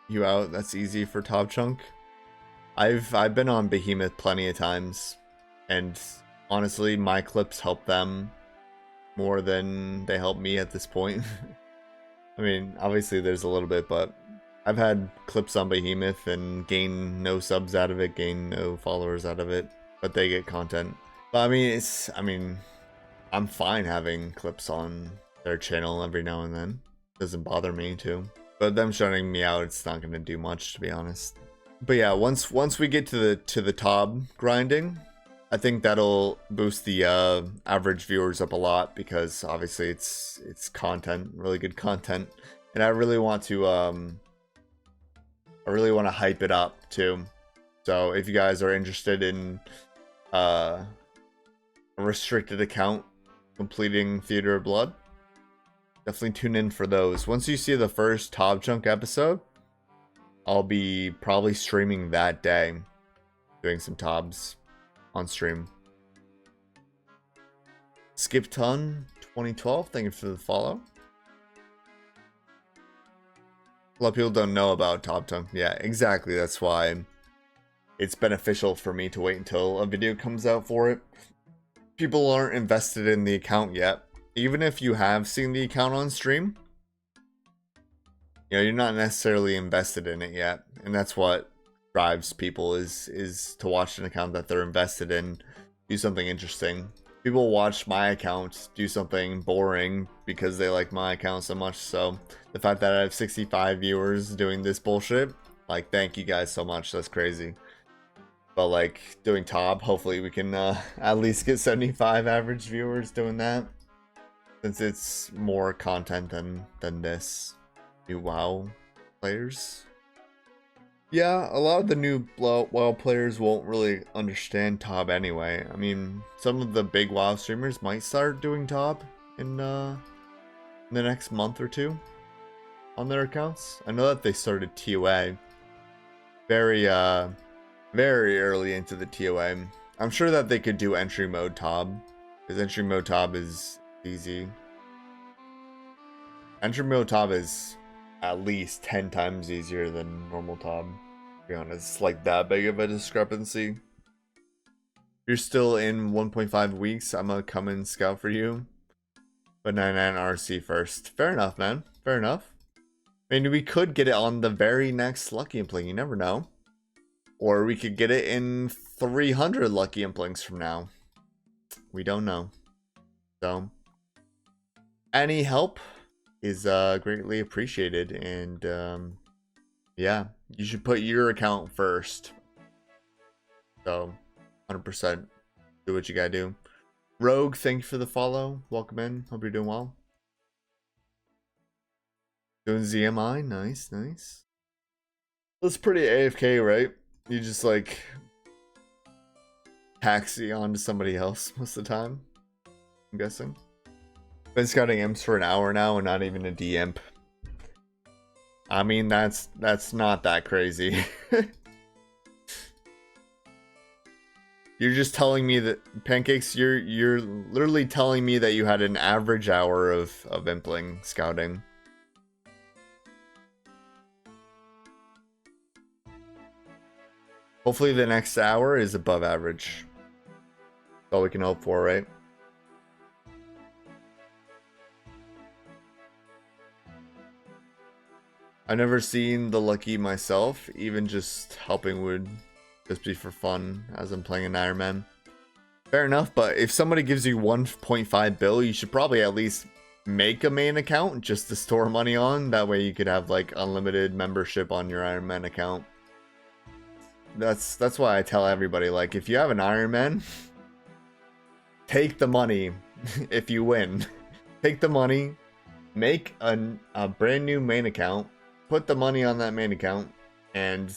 you out. That's easy for Top Chunk. I've been on Behemoth plenty of times, and honestly, my clips help them more than they help me at this point. I mean, obviously there's a little bit, but I've had clips on Behemoth and gain no subs out of it, gain no followers out of it, but they get content. But I mean, I'm fine having clips on their channel every now and then. Doesn't bother me too. But them shutting me out, it's not gonna do much, to be honest. But yeah, once we get to the top grinding, I think that'll boost the average viewers up a lot, because obviously it's content, really good content, and I really want to hype it up too. So if you guys are interested in a restricted account completing Theater of Blood, definitely tune in for those. Once you see the first Top Chunk episode, I'll be probably streaming that day, doing some Tobs on stream. Skip Ton 2012, thank you for the follow. A lot of people don't know about Top Chunk. Yeah, exactly. That's why it's beneficial for me to wait until a video comes out for it. People aren't invested in the account yet. Even if you have seen the account on stream, you know, you're not necessarily invested in it yet. And that's what drives people, is to watch an account that they're invested in, do something interesting. People watch my account do something boring because they like my account so much. So the fact that I have 65 viewers doing this bullshit, like, thank you guys so much. That's crazy. But like doing Top, hopefully we can at least get 75 average viewers doing that, since it's more content than this. New WoW players. Yeah, a lot of the new WoW players won't really understand Top anyway. I mean, some of the big WoW streamers might start doing Top in the next month or two on their accounts. I know that they started TOA very early into the TOA. I'm sure that they could do entry mode Top, because entry mode Top is easy. Entry mode Top is at least 10 times easier than normal Top, to be honest. It's like that big of a discrepancy. You're still in 1.5 weeks, I'm gonna come and scout for you. But 99 RC first. Fair enough, man. Fair enough. I mean, we could get it on the very next Lucky Impling, you never know. Or we could get it in 300 Lucky Implings from now. We don't know. So, any help is greatly appreciated. And yeah, you should put your account first. So, 100% do what you gotta do. Rogue, thank you for the follow. Welcome in. Hope you're doing well. Doing ZMI. Nice, nice. That's pretty AFK, right? You just like taxi onto somebody else most of the time, I'm guessing. Been scouting imps for an hour now and not even a D-imp. I mean, that's not that crazy. You're just telling me that, Pancakes, you're literally telling me that you had an average hour of impling scouting. Hopefully the next hour is above average. That's all we can hope for, right? I've never seen the Lucky myself. Even just helping would just be for fun as I'm playing an Iron Man. Fair enough, but if somebody gives you 1.5 bill, you should probably at least make a main account just to store money on. That way you could have like unlimited membership on your Iron Man account. That's why I tell everybody, like, if you have an Iron Man, take the money if you win. Take the money, make a brand new main account, put the money on that main account, and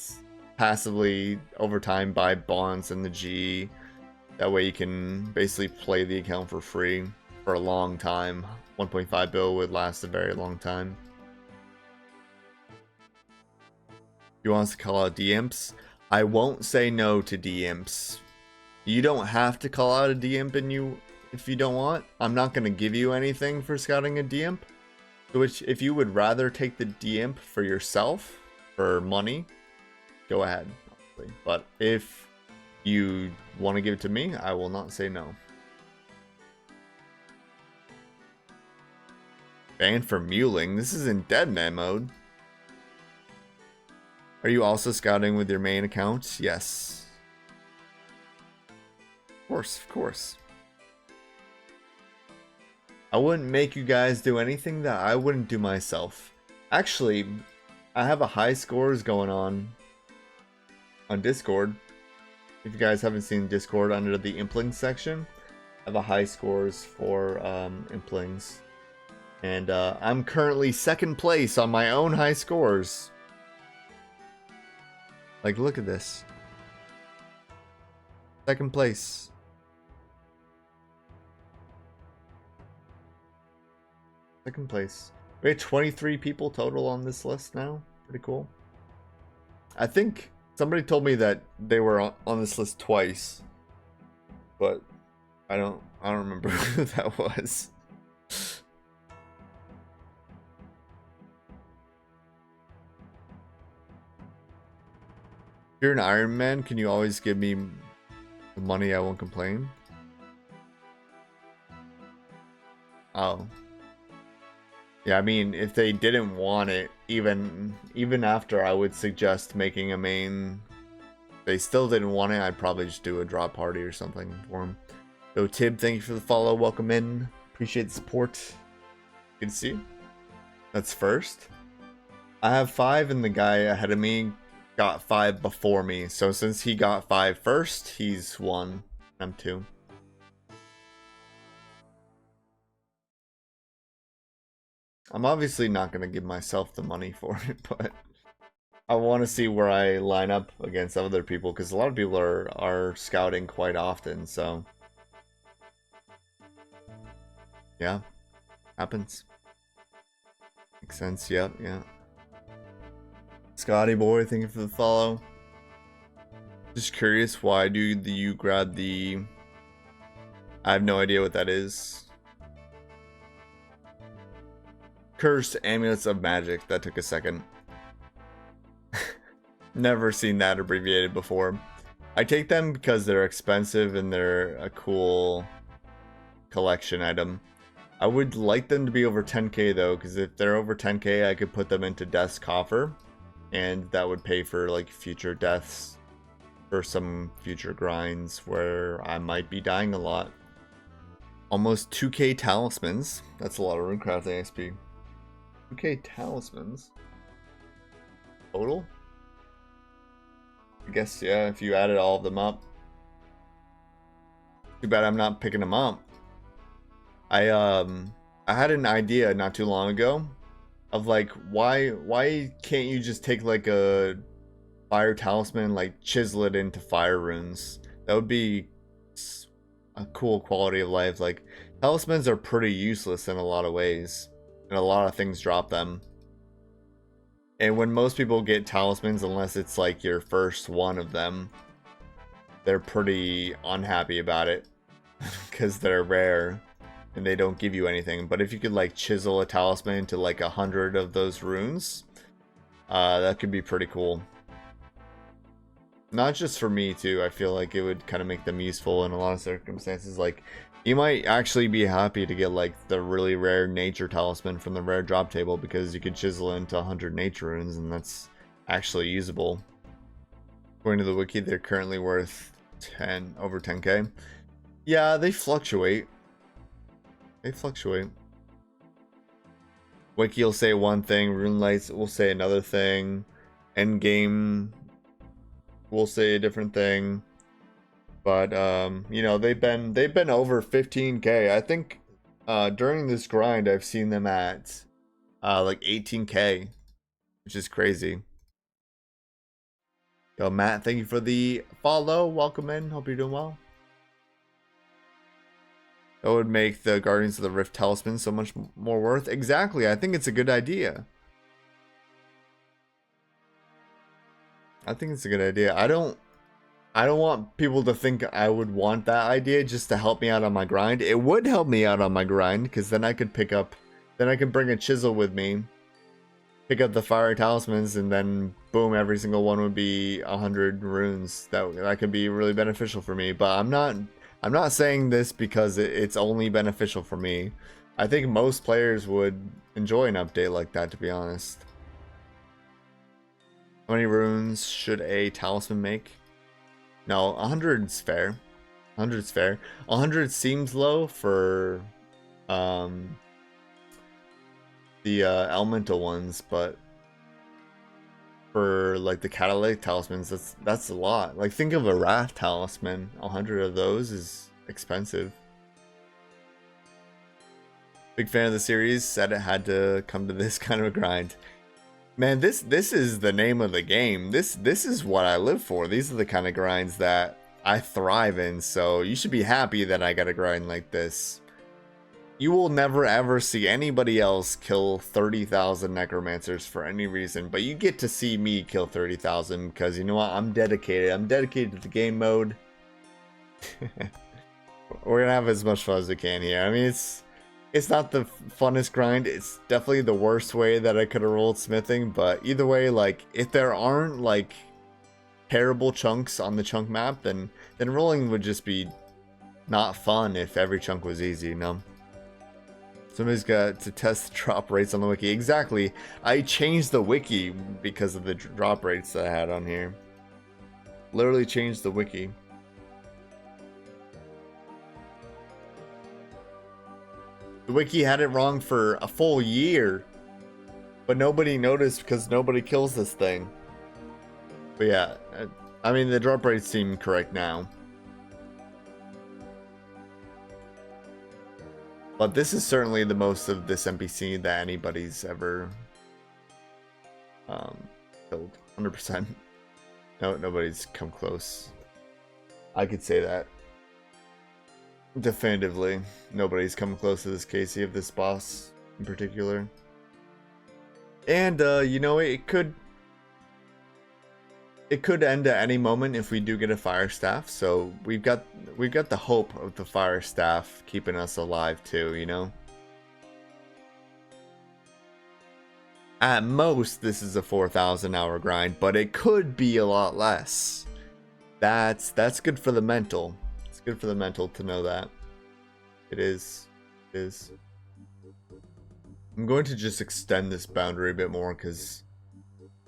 passively over time buy bonds in the G. That way you can basically play the account for free for a long time. 1.5 bill would last a very long time. You want us to call out D-imps? I won't say no to D-imps. You don't have to call out a D-imp if you don't want. I'm not going to give you anything for scouting a D-imp. Which, if you would rather take the D-imp for yourself, for money, go ahead. But if you want to give it to me, I will not say no. Banned for muling? This is in Deadman mode. Are you also scouting with your main account? Yes. Of course, of course. I wouldn't make you guys do anything that I wouldn't do myself. Actually, I have a high scores going on Discord. If you guys haven't seen Discord, under the Implings section, I have a high scores for Implings. And I'm currently 2nd place on my own high scores. Like, look at this. 2nd place. Second place. We had 23 people total on this list now. Pretty cool. I think somebody told me that they were on this list twice, but I don't remember who that was. If you're an Iron Man, can you always give me the money? I won't complain. Oh. Yeah, I mean, if they didn't want it, even after I would suggest making a main, if they still didn't want it, I'd probably just do a drop party or something for them. So Tib, thank you for the follow. Welcome in. Appreciate the support. Good to see you. That's first. I have 5 and the guy ahead of me got 5 before me. So since he got 5 first, he's 1. I'm 2. I'm obviously not going to give myself the money for it, but I want to see where I line up against other people, because a lot of people are scouting quite often, so yeah, happens. Makes sense, yeah. Scotty boy, thank you for the follow. Just curious, why do you grab the... I have no idea what that is. Cursed Amulets of Magic. That took a second. Never seen that abbreviated before. I take them because they're expensive and they're a cool collection item. I would like them to be over 10k though, because if they're over 10k, I could put them into Death's Coffer, and that would pay for like future deaths for some future grinds where I might be dying a lot. Almost 2k talismans. That's a lot of runecrafting XP. 2k talismans total? I guess, yeah, if you added all of them up. Too bad I'm not picking them up. I had an idea not too long ago of like, why can't you just take like a fire talisman and like chisel it into fire runes? That would be a cool quality of life. Like, talismans are pretty useless in a lot of ways, and a lot of things drop them. And when most people get talismans, unless it's like your first one of them, they're pretty unhappy about it because they're rare and they don't give you anything. But if you could like chisel a talisman into like 100 of those runes, that could be pretty cool. Not just for me too, I feel like it would kind of make them useful in a lot of circumstances. Like, you might actually be happy to get like the really rare nature talisman from the rare drop table, because you could chisel into 100 nature runes and that's actually usable. According to the wiki, they're currently worth over 10k. Yeah, they fluctuate. Wiki will say one thing, Runelights will say another thing, Endgame will say a different thing. But you know, they've been over 15k. I think during this grind I've seen them at like 18k, which is crazy. Yo, Matt, thank you for the follow. Welcome in. Hope you're doing well. That would make the Guardians of the Rift talisman so much more worth. Exactly. I think it's a good idea. I think it's a good idea. I don't want people to think I would want that idea just to help me out on my grind. It would help me out on my grind, because then I could I can bring a chisel with me, pick up the fire talismans, and then boom, every single one would be 100 runes. That could be really beneficial for me. But I'm not saying this because it's only beneficial for me. I think most players would enjoy an update like that, to be honest. How many runes should a talisman make? No, 100 is fair. 100 is fair. 100 seems low for the elemental ones, but for like the catalytic talismans, that's a lot. Like think of a wrath talisman. 100 of those is expensive. Big fan of the series, said it had to come to this kind of a grind. Man, this is the name of the game. This is what I live for. These are the kind of grinds that I thrive in, so you should be happy that I got a grind like this. You will never ever see anybody else kill 30,000 necromancers for any reason, but you get to see me kill 30,000 because you know what? I'm dedicated. I'm dedicated to the game mode. We're gonna have as much fun as we can here. I mean, it's not the funnest grind. It's definitely the worst way that I could have rolled smithing, but either way, like if there aren't like terrible chunks on the chunk map, then rolling would just be not fun if every chunk was easy, you know? Somebody's got to test the drop rates on the wiki. Exactly. I changed the wiki because of the drop rates that I had on here. Literally changed the wiki. The wiki had it wrong for a full year, but nobody noticed because nobody kills this thing. But yeah, I mean, the drop rates seem correct now. But this is certainly the most of this NPC that anybody's ever killed. 100%. No, nobody's come close. I could say that. Definitively. Nobody's come close to this Casey of this boss in particular. And, you know, it could end at any moment if we do get a fire staff, so we've got the hope of the fire staff keeping us alive too, you know. At most this is a 4,000 hour grind, but it could be a lot less. That's good for the mental. It's good for the mental to know that. It is. I'm going to just extend this boundary a bit more because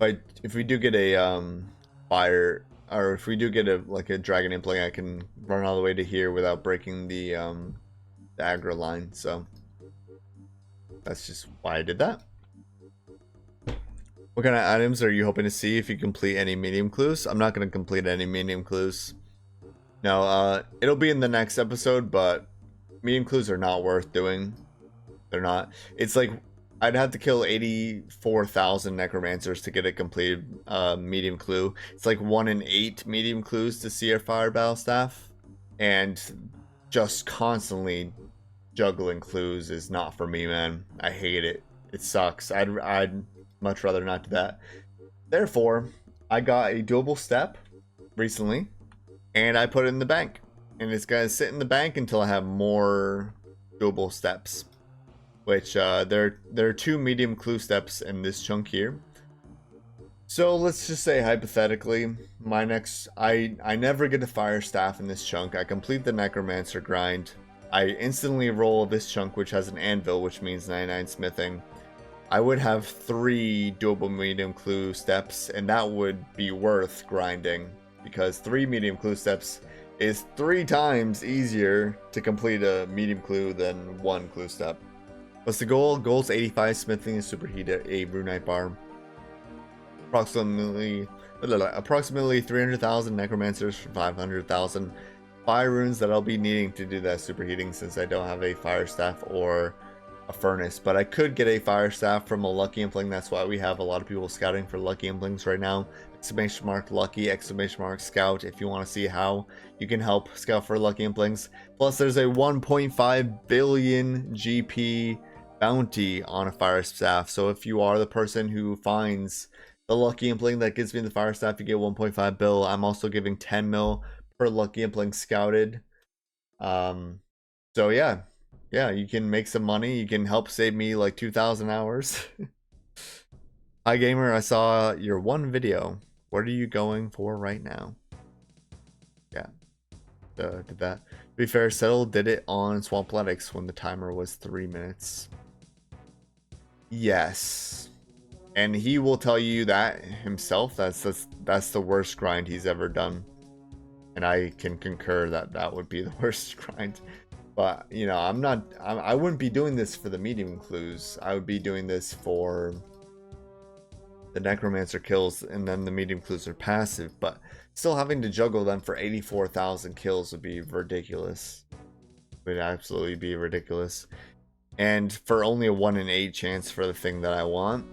if we do get a fire, or if we do get a dragon impling, I can run all the way to here without breaking the aggro line. So that's just why I did that. What kind of items are you hoping to see if you complete any medium clues? I'm not going to complete any medium clues. No, it'll be in the next episode, but medium clues are not worth doing. They're not. It's like I'd have to kill 84,000 necromancers to get a completed medium clue. It's like 1 in 8 medium clues to see our fire battle staff, and just constantly juggling clues is not for me, man. I hate it. It sucks. I'd much rather not do that. Therefore, I got a doable step recently, and I put it in the bank, and it's gonna sit in the bank until I have more doable steps. Which there are 2 medium clue steps in this chunk here. So let's just say hypothetically, my next I never get a fire staff in this chunk. I complete the necromancer grind. I instantly roll this chunk, which has an anvil, which means 99 smithing. I would have 3 doable medium clue steps, and that would be worth grinding because 3 medium clue steps is 3 times easier to complete a medium clue than 1 clue step. What's the goal? Goal's 85 smithing and superheat at a runite bar. Approximately 300,000 necromancers for 500,000 fire runes that I'll be needing to do that superheating since I don't have a fire staff or a furnace. But I could get a fire staff from a lucky impling. That's why we have a lot of people scouting for lucky implings right now. Exclamation mark lucky, exclamation mark scout if you want to see how you can help scout for lucky implings. Plus there's a 1.5 billion GP bounty on a fire staff, so if you are the person who finds the lucky impling that gives me the fire staff, you get 1.5 bill. I'm also giving 10 mil per lucky impling scouted. So yeah, you can make some money. You can help save me like 2,000 hours. Hi gamer, I saw your one video. What are you going for right now? Yeah, did that. To be fair, Settle did it on Swampletics when the timer was 3 minutes. Yes, and he will tell you that himself. That's the worst grind he's ever done, and I can concur that that would be the worst grind. But you know, I wouldn't be doing this for the medium clues. I would be doing this for the Necromancer kills, and then the medium clues are passive, but still having to juggle them for 84,000 kills would be ridiculous. Would absolutely be ridiculous. And for only a 1 in 8 chance for the thing that I want,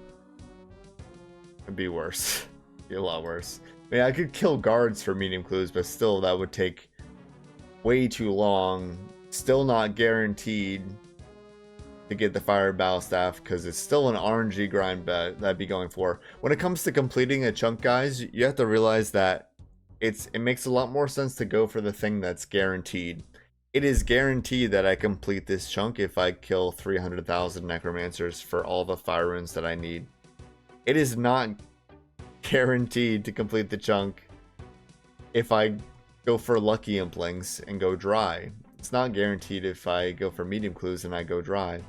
it'd be worse. It'd be a lot worse. I mean, I could kill guards for medium clues, but still that would take way too long. Still not guaranteed to get the fire battle staff, because it's still an RNG grind that I'd be going for. When it comes to completing a chunk, guys, you have to realize that it makes a lot more sense to go for the thing that's guaranteed. It is guaranteed that I complete this chunk if I kill 300,000 necromancers for all the fire runes that I need. It is not guaranteed to complete the chunk if I go for lucky implings and go dry. It's not guaranteed if I go for medium clues and I go dry.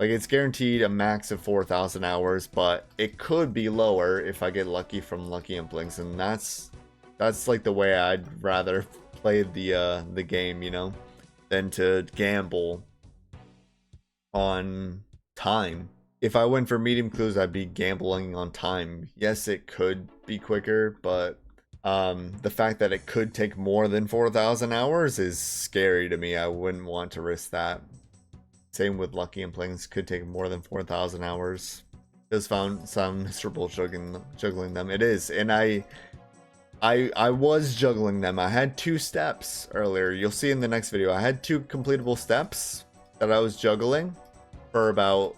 Like, it's guaranteed a max of 4,000 hours, but it could be lower if I get lucky from lucky implings, and that's like the way I'd rather play the game, you know, than to gamble on time. If I went for medium clues, I'd be gambling on time. Yes, it could be quicker, but the fact that it could take more than 4,000 hours is scary to me. I wouldn't want to risk that. Same with lucky implings, could take more than 4,000 hours. It does sound miserable juggling them. It is, and I was juggling them. I had 2 steps earlier. You'll see in the next video. I had 2 completable steps that I was juggling for about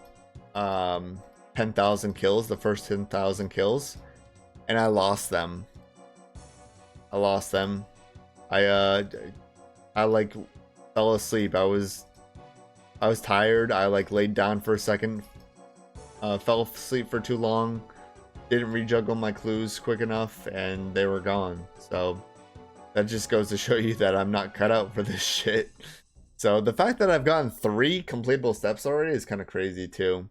10,000 kills, the first 10,000 kills, and I lost them. I like fell asleep. I was tired. I like laid down for a second, fell asleep for too long, didn't rejuggle my clues quick enough, and they were gone. So that just goes to show you that I'm not cut out for this shit. So the fact that I've gotten 3 completable steps already is kind of crazy too.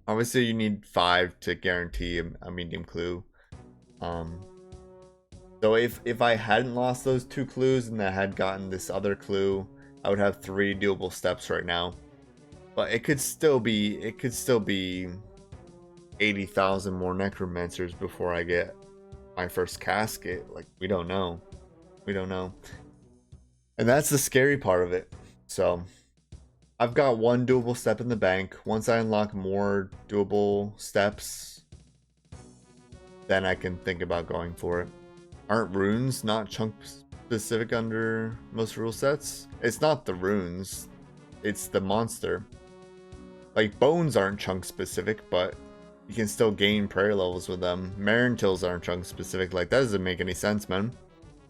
Obviously you need 5 to guarantee a medium clue. So if I hadn't lost those 2 clues and I had gotten this other clue, I would have 3 doable steps right now. But it could still be 80,000 more necromancers before I get my first casket. Like, we don't know. And that's the scary part of it. So I've got 1 doable step in the bank. Once I unlock more doable steps, then I can think about going for it. Aren't runes not chunk specific under most rule sets? It's not the runes, it's the monster. Like, bones aren't chunk specific, but you can still gain prayer levels with them. Marintils aren't chunk specific. Like, that doesn't make any sense, man.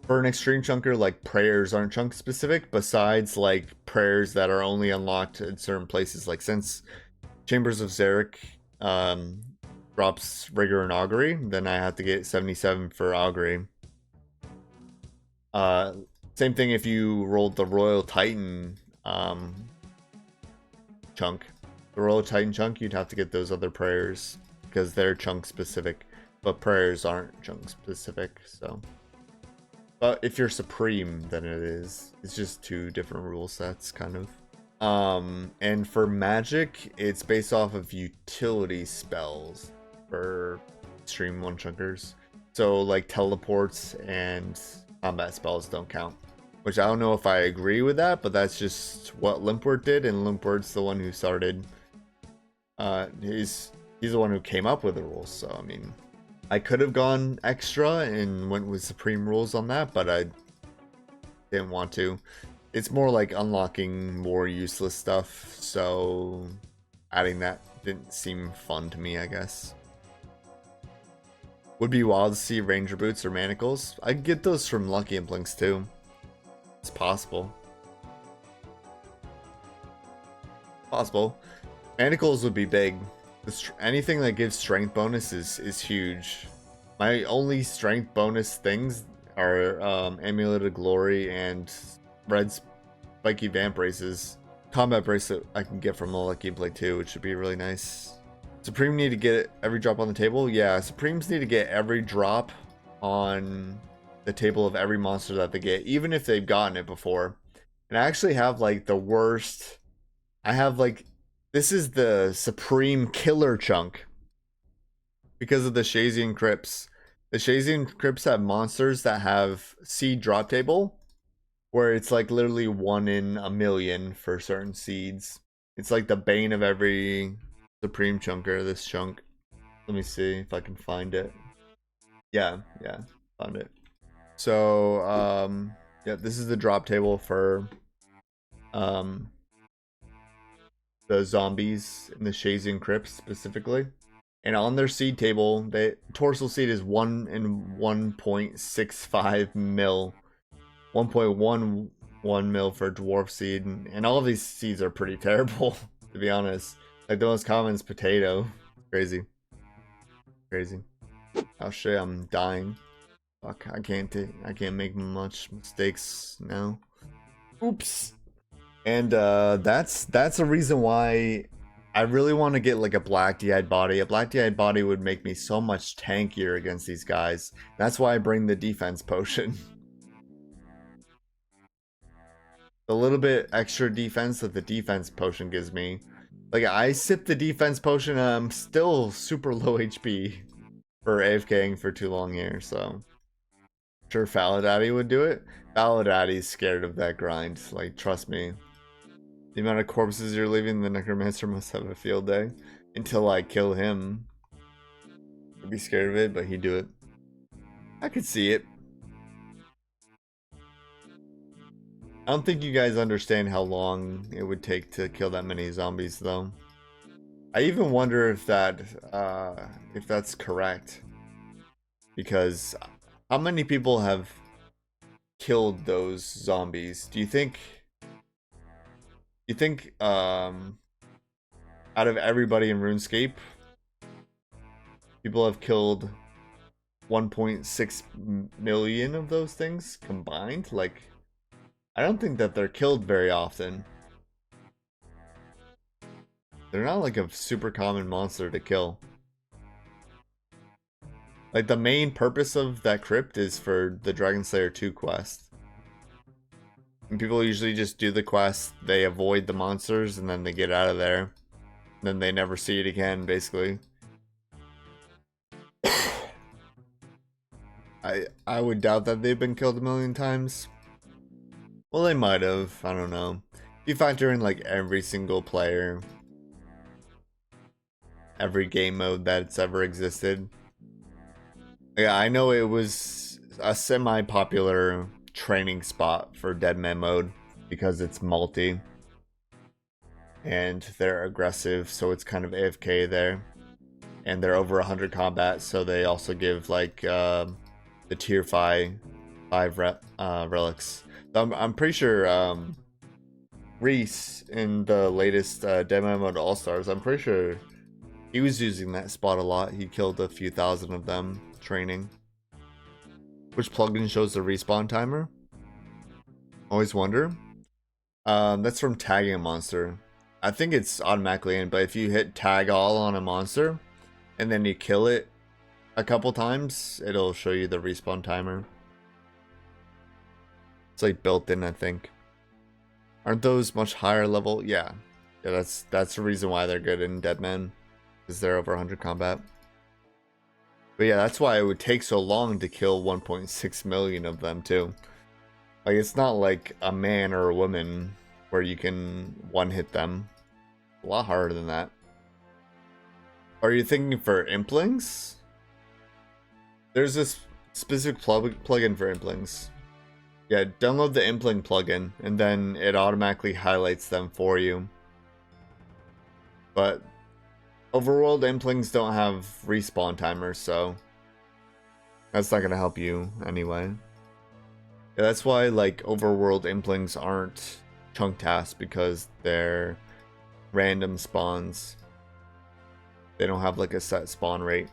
For an extreme chunker, like, prayers aren't chunk specific, besides like prayers that are only unlocked in certain places. Like, since Chambers of Zarek drops Rigor and Augury, then I have to get 77 for Augury. Same thing if you rolled the Royal Titan chunk. The Royal Titan chunk, you'd have to get those other prayers because they're chunk specific, but prayers aren't chunk specific. So, but if you're Supreme, then it is. It's just 2 different rule sets, kind of. And for magic, it's based off of utility spells for extreme one chunkers. So like teleports and combat spells don't count, which I don't know if I agree with that, but that's just what Limpwort did, and Limpwort's the one who started. He's the one who came up with the rules. So I mean, I could have gone extra and went with Supreme rules on that, but I didn't want to. It's more like unlocking more useless stuff, so adding that didn't seem fun to me, I guess. Would be wild to see ranger boots or manacles. I could get those from lucky implings too. It's possible. Manacles would be big. Anything that gives strength bonus is huge. My only strength bonus things are Amulet of Glory and red spiky vamp braces. Combat bracelet I can get from a lucky blade too, which would be really nice. Supreme need to get every drop on the table. Yeah, Supremes need to get every drop on the table of every monster that they get, even if they've gotten it before. And I actually have like the worst. I have like, this is the Supreme killer chunk. because of the Shazian Crypts. The Shazian Crypts have monsters that have seed drop table, where it's like literally 1 in a million for certain seeds. It's like the bane of every Supreme Chunker, this chunk. Let me see if I can find it. Yeah, found it. So, yeah, this is the drop table for the zombies in the Shazian Crypts specifically. And on their seed table, the torso seed is 1 in 1.65 mil. 1.11 mil for dwarf seed. And all of these seeds are pretty terrible, to be honest. Like the most common is potato. Crazy. Crazy. Oh shit, I'm dying. Fuck, I can't make much mistakes now. Oops. And that's a reason why I really want to get like a black DI'd body. A black DI'd body would make me so much tankier against these guys. That's why I bring the defense potion. The little bit extra defense that the defense potion gives me. Like I sip the defense potion, I'm still super low HP for AFKing for too long here, so sure Faladaddy would do it. Faladaddy's scared of that grind, like trust me. The amount of corpses you're leaving, the Necromancer must have a field day. Until I kill him. I'd be scared of it, but he'd do it. I could see it. I don't think you guys understand how long it would take to kill that many zombies, though. I even wonder if that's correct. Because how many people have killed those zombies? Do you think out of everybody in RuneScape, people have killed 1.6 million of those things combined? Like, I don't think that they're killed very often. They're not like a super common monster to kill. Like, the main purpose of that crypt is for the Dragon Slayer 2 quest. And people usually just do the quest, they avoid the monsters, and then they get out of there. Then they never see it again, basically. I would doubt that they've been killed a million times. Well, they might have. I don't know. If you factor in like every single player, every game mode that's ever existed. Yeah, I know it was a semi-popular training spot for Deadman mode because it's multi. And they're aggressive, so it's kind of AFK there. And they're over 100 combat, so they also give like the tier 5 relics. I'm pretty sure Reese in the latest Deadman mode All-Stars, I'm pretty sure he was using that spot a lot. He killed a few thousand of them training. Which plugin shows the respawn timer? Always wonder. That's from tagging a monster. I think it's automatically in, but if you hit tag all on a monster and then you kill it a couple times, it'll show you the respawn timer. It's like built in, I think. Aren't those much higher level? Yeah, that's the reason why they're good in Deadman, because they're over 100 combat. But yeah, that's why it would take so long to kill 1.6 million of them too. Like, it's not like a man or a woman where you can one-hit them. A lot harder than that. Are you thinking for implings? There's this specific plugin for implings. Yeah, download the impling plugin, and then it automatically highlights them for you. But overworld implings don't have respawn timers, so that's not gonna help you anyway. Yeah, that's why like overworld implings aren't chunk tasks, because they're random spawns. They don't have like a set spawn rate.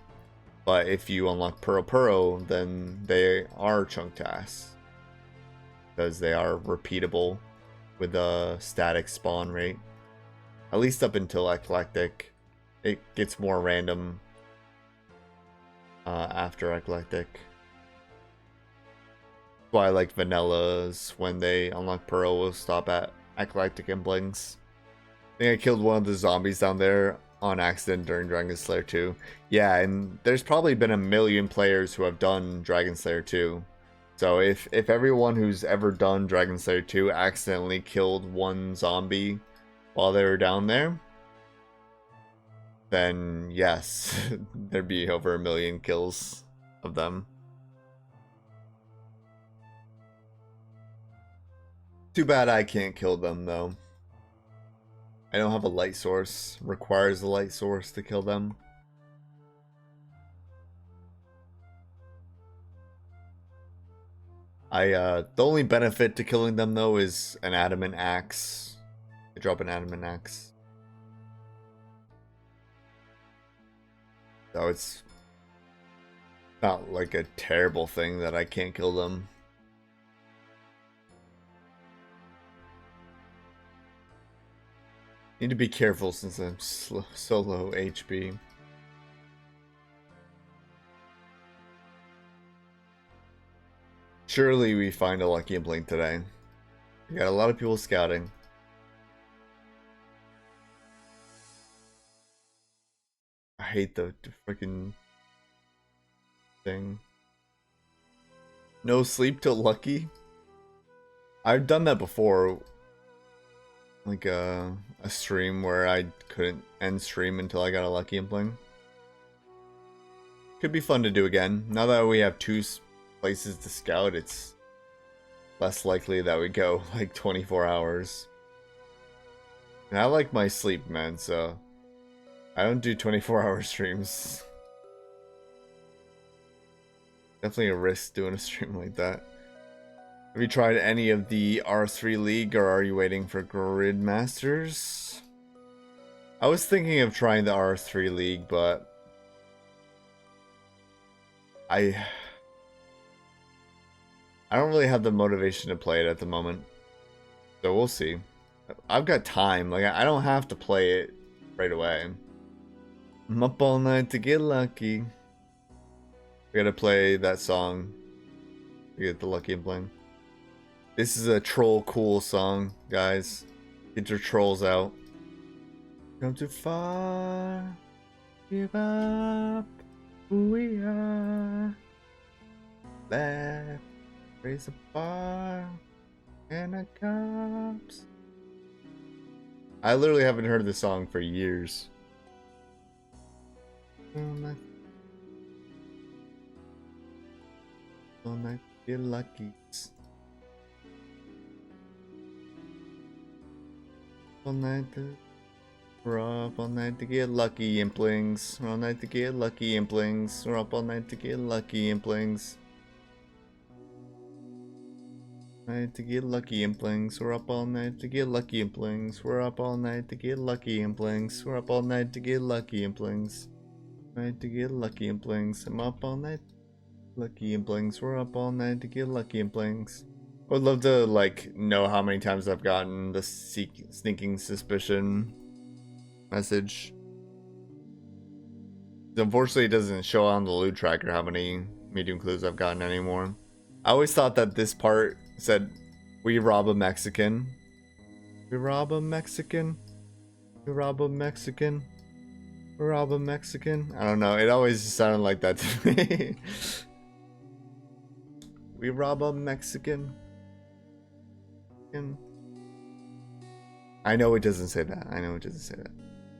But if you unlock Puro, then they are chunk tasks, because they are repeatable with a static spawn rate. At least up until Eclectic. It gets more random after Eclectic. That's why I like Vanillas, when they unlock Puro, will stop at Eclectic Implings. I think I killed one of the zombies down there on accident during Dragon Slayer 2. Yeah, and there's probably been a million players who have done Dragon Slayer 2. So if everyone who's ever done Dragon Slayer 2 accidentally killed one zombie while they were down there, then yes, there'd be over a million kills of them. Too bad I can't kill them though. I don't have a light source. Requires a light source to kill them. The only benefit to killing them though is an adamant axe. I drop an adamant axe. So it's not like a terrible thing that I can't kill them. Need to be careful since I'm so low HP. Surely we find a lucky blink today. We got a lot of people scouting. I hate the freaking thing. No sleep till lucky? I've done that before. Like a stream where I couldn't end stream until I got a lucky inkling. Could be fun to do again. Now that we have 2 places to scout, it's less likely that we go like 24 hours. And I like my sleep, man, so I don't do 24-hour streams. Definitely a risk doing a stream like that. Have you tried any of the R3 League, or are you waiting for Grid Masters? I was thinking of trying the R3 League, but I don't really have the motivation to play it at the moment. So we'll see. I've got time. Like, I don't have to play it right away. I'm up all night to get lucky. We gotta play that song to get the lucky and playing. This is a troll cool song, guys. Get your trolls out. Come too far, give up who we are. Let's raise a bar and the cops. I literally haven't heard this song for years. All night, get lucky. All night, we're up all night to get lucky implings. We're all night to get lucky implings. We're up all night to get lucky implings. Night to get lucky implings. We're up all night to get lucky implings. We're up all night to get lucky implings. We're up all night to get lucky implings. Night to get lucky implings. I'm up all night. Lucky implings. We're up all night to get lucky implings. I would love to like know how many times I've gotten the sneaking suspicion message. Unfortunately, it doesn't show on the loot tracker how many medium clues I've gotten anymore. I always thought that this part said, "We rob a Mexican. We rob a Mexican. We rob a Mexican. We rob a Mexican." I don't know. It always sounded like that to me. We rob a Mexican. I know it doesn't say that. I know it doesn't say that.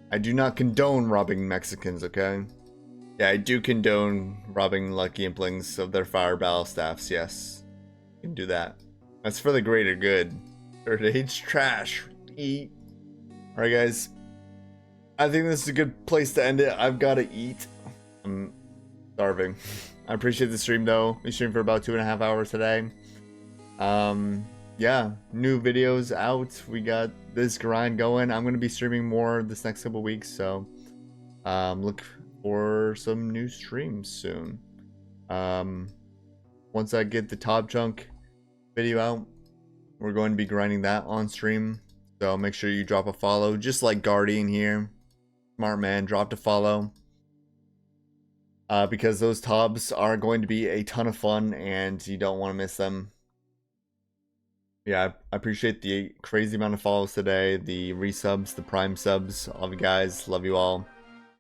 I do not condone robbing Mexicans, okay? Yeah, I do condone robbing Lucky Implings of their fire battle staffs, yes. You can do that. That's for the greater good. Third age trash. Eat. Alright, guys. I think this is a good place to end it. I've got to eat. I'm starving. I appreciate the stream, though. We streamed for about 2.5 hours today. Yeah, new videos out. We got this grind going. I'm going to be streaming more this next couple weeks, so look for some new streams soon. Once I get the Top Junk video out, we're going to be grinding that on stream, so make sure you drop a follow, just like Guardian here. Smart man, dropped a follow. Because those Tobs are going to be a ton of fun, and you don't want to miss them. Yeah, I appreciate the crazy amount of follows today, the resubs, the prime subs, all of you guys, love you all.